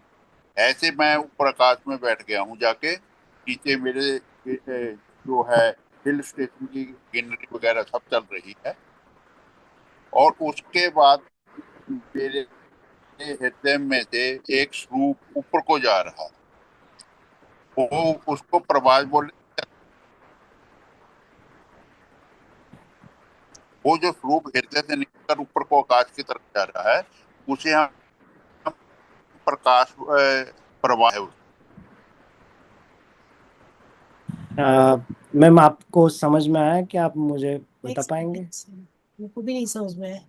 S7: ऐसे मैं ऊपर आकाश में बैठ गया हूँ जाके। नीचे मेरे जो है हिल स्टेशन की ग्रीनरी वगैरह सब चल रही है, और उसके बाद मेरे हृदय में से एक स्वरूप ऊपर को जा रहा है, वो उसको प्रवास बोले। वो जो स्वरूप हृदय से निकलकर ऊपर को आकाश की तरफ जा रहा है उसे हम प्रकाश प्रवाह है।
S2: मैम, आपको समझ में आया कि आप मुझे
S1: एक
S2: बता
S1: सेकंड
S2: पाएंगे?
S1: सर, मेरे को भी नहीं समझ में आया।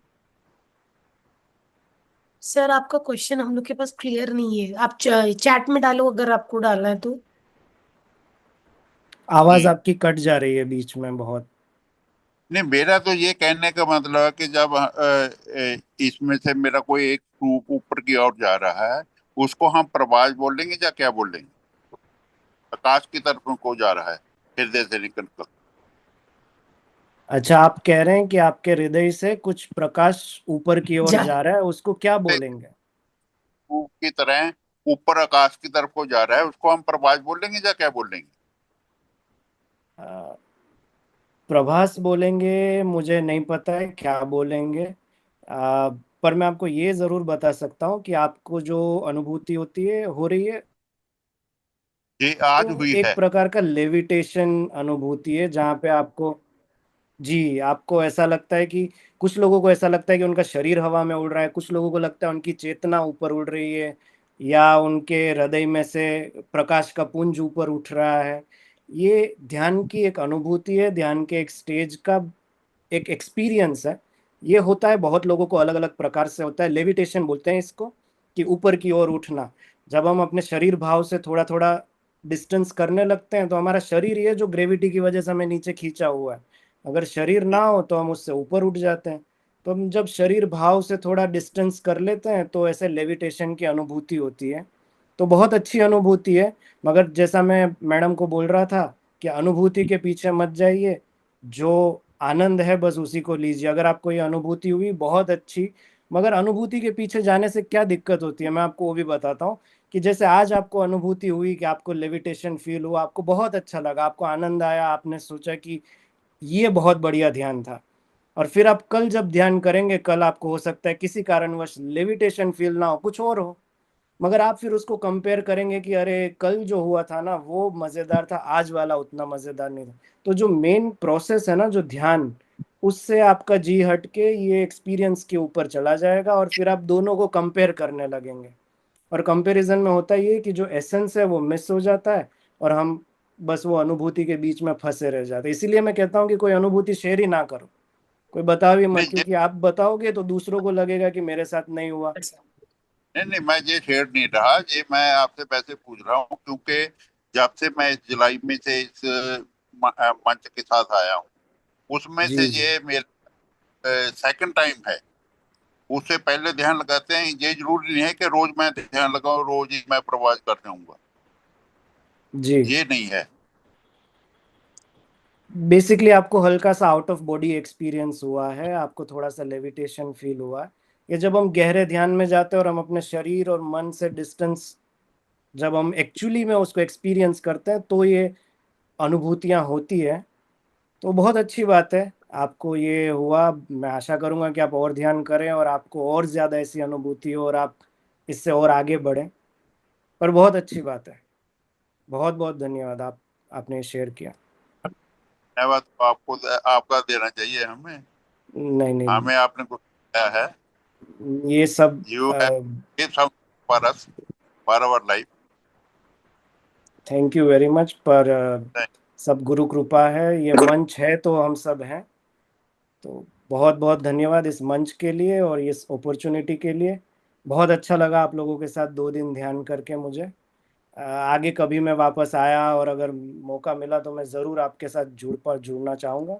S1: सर आपका क्वेश्चन हम लोग के पास क्लियर नहीं है, आप चैट में डालो अगर आपको डालना है तो।
S2: आवाज
S7: जी
S2: आपकी कट जा रही है बीच में बहुत।
S7: नहीं, मेरा तो ये कहने का मतलब है कि जब इसमें से मेरा कोई एक स्वरूप ऊपर की ओर जा रहा है उसको हम प्रवास बोलेंगे या क्या बोलेंगे? आकाश की तरफ को जा रहा है हृदय से निकल कर,
S2: अच्छा, आप कह रहे हैं कि आपके हृदय से कुछ प्रकाश ऊपर की ओर
S1: जा
S2: जा रहा है, उसको क्या बोलेंगे?
S7: स्वरूप की तरह ऊपर आकाश की तरफ को जा रहा है, उसको हम प्रवास बोलेंगे या क्या बोलेंगे?
S2: अ, प्रभास बोलेंगे, मुझे नहीं पता है क्या बोलेंगे। पर मैं आपको ये जरूर बता सकता हूँ कि आपको जो अनुभूति होती है, हो रही है,
S7: ये आज
S2: वो
S7: हुई
S2: एक
S7: है।
S2: प्रकार का लेविटेशन अनुभूति है, जहाँ पे आपको, जी, आपको ऐसा लगता है कि कुछ लोगों को ऐसा लगता है कि उनका शरीर हवा में उड़ रहा है, कुछ लोगों को लगता है उनकी चेतना ऊपर उड़ रही है, या उनके हृदय में से प्रकाश का पुंज ऊपर उठ रहा है। ये ध्यान की एक अनुभूति है, ध्यान के एक स्टेज का एक एक्सपीरियंस है। ये होता है, बहुत लोगों को अलग अलग प्रकार से होता है। लेविटेशन बोलते हैं इसको, कि ऊपर की ओर उठना। जब हम अपने शरीर भाव से थोड़ा थोड़ा डिस्टेंस करने लगते हैं तो हमारा शरीर ये जो ग्रेविटी की वजह से हमें नीचे खींचा हुआ है, अगर शरीर ना हो तो हम उससे ऊपर उठ जाते हैं। तो हम जब शरीर भाव से थोड़ा डिस्टेंस कर लेते हैं तो ऐसे लेविटेशन की अनुभूति होती है। तो बहुत अच्छी अनुभूति है। मगर जैसा मैं मैडम को बोल रहा था कि अनुभूति के पीछे मत जाइए, जो आनंद है बस उसी को लीजिए। अगर आपको ये अनुभूति हुई बहुत अच्छी, मगर अनुभूति के पीछे जाने से क्या दिक्कत होती है मैं आपको वो भी बताता हूँ। कि जैसे आज आपको अनुभूति हुई कि आपको लेविटेशन फील हुआ, आपको बहुत अच्छा लगा, आपको आनंद आया, आपने सोचा कि ये बहुत बढ़िया ध्यान था। और फिर आप कल जब ध्यान करेंगे, कल आपको हो सकता है किसी कारणवश लेविटेशन फील ना हो, कुछ और हो, मगर आप फिर उसको कंपेयर करेंगे कि अरे कल जो हुआ था ना वो मजेदार था, आज वाला उतना मजेदार नहीं था। तो जो मेन प्रोसेस है ना, जो ध्यान, उससे आपका जी हट के ये एक्सपीरियंस के ऊपर चला जाएगा और फिर आप दोनों को कंपेयर करने लगेंगे। और कंपैरिजन में होता ये है कि जो एसेंस है वो मिस हो जाता है और हम बस वो अनुभूति के बीच में फंसे रह जाते हैं। इसीलिए मैं कहता हूँ कि कोई अनुभूति शेयर ही ना करो, कोई बताओ ही मत,
S7: नहीं
S2: क्योंकि आप बताओगे तो दूसरों को लगेगा कि मेरे साथ नहीं हुआ।
S7: नहीं नहीं, मैं ये शेयर नहीं रहा, ये मैं आपसे वैसे पूछ रहा हूँ क्योंकि जब से मैं इस जुलाई में से इस मंच के साथ आया हूँ, उसमें से
S2: जी जी।
S7: ये मेरा सेकंड टाइम है। उससे पहले ध्यान लगाते हैं, ये जरूरी नहीं है कि रोज मैं ध्यान लगाऊं, रोज ही मैं प्रवास कर जाऊंगा,
S2: जी
S7: ये नहीं है।
S2: बेसिकली आपको हल्का सा आउट ऑफ बॉडी एक्सपीरियंस हुआ है, आपको थोड़ा सा लेविटेशन फील हुआ है। ये जब हम गहरे ध्यान में जाते हैं और हम अपने शरीर और मन से डिस्टेंस, जब हम एक्चुअली में उसको एक्सपीरियंस करते हैं तो ये अनुभूतियां होती है। तो बहुत अच्छी बात है आपको ये हुआ। मैं आशा करूंगा कि आप और ध्यान करें और आपको और ज्यादा ऐसी अनुभूति हो और आप इससे और आगे बढ़ें। पर बहुत अच्छी बात है, बहुत बहुत धन्यवाद, आपने शेयर किया।
S7: धन्यवाद तो आपको, आपका देना चाहिए हमें।
S2: नहीं नहीं,
S7: हमें आपने कुछ दिया है।
S2: ये सब
S7: you have give some for us, for our life.
S2: Thank you very much. पर सब गुरु कृपा है, ये मंच है तो हम सब हैं। तो बहुत बहुत धन्यवाद इस मंच के लिए और इस अपॉर्चुनिटी के लिए। बहुत अच्छा लगा आप लोगों के साथ 2 दिन ध्यान करके मुझे। आगे कभी मैं वापस आया और अगर मौका मिला तो मैं ज़रूर आपके साथ जुड़ना चाहूँगा।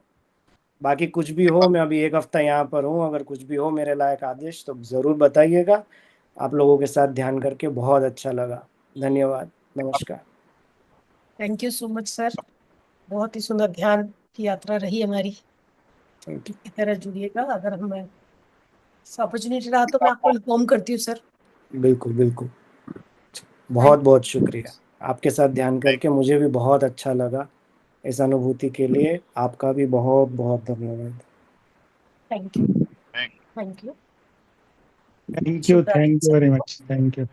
S2: बाकी कुछ भी हो, मैं अभी 1 हफ्ता यहाँ पर हूँ, अगर कुछ भी हो मेरे लायक आदेश तो ज़रूर बताइएगा। आप लोगों के साथ ध्यान करके बहुत अच्छा लगा। धन्यवाद, नमस्कार।
S1: Thank you so much sir, बहुत ही सुंदर ध्यान की यात्रा रही हमारी।
S2: Thank you.
S1: इसी तरह जुड़िएगा, अगर हमें अपॉर्चुनिटी रहा तो मैं आपको इन्फॉर्म करती हूँ सर।
S2: बिल्कुल बिल्कुल, बहुत बहुत शुक्रिया। आपके साथ ध्यान करके मुझे भी बहुत अच्छा लगा। इस अनुभूति के लिए आपका भी बहुत बहुत धन्यवाद।
S1: Thank you.
S7: Thank
S1: thank you.
S8: Thank you very much, thank you.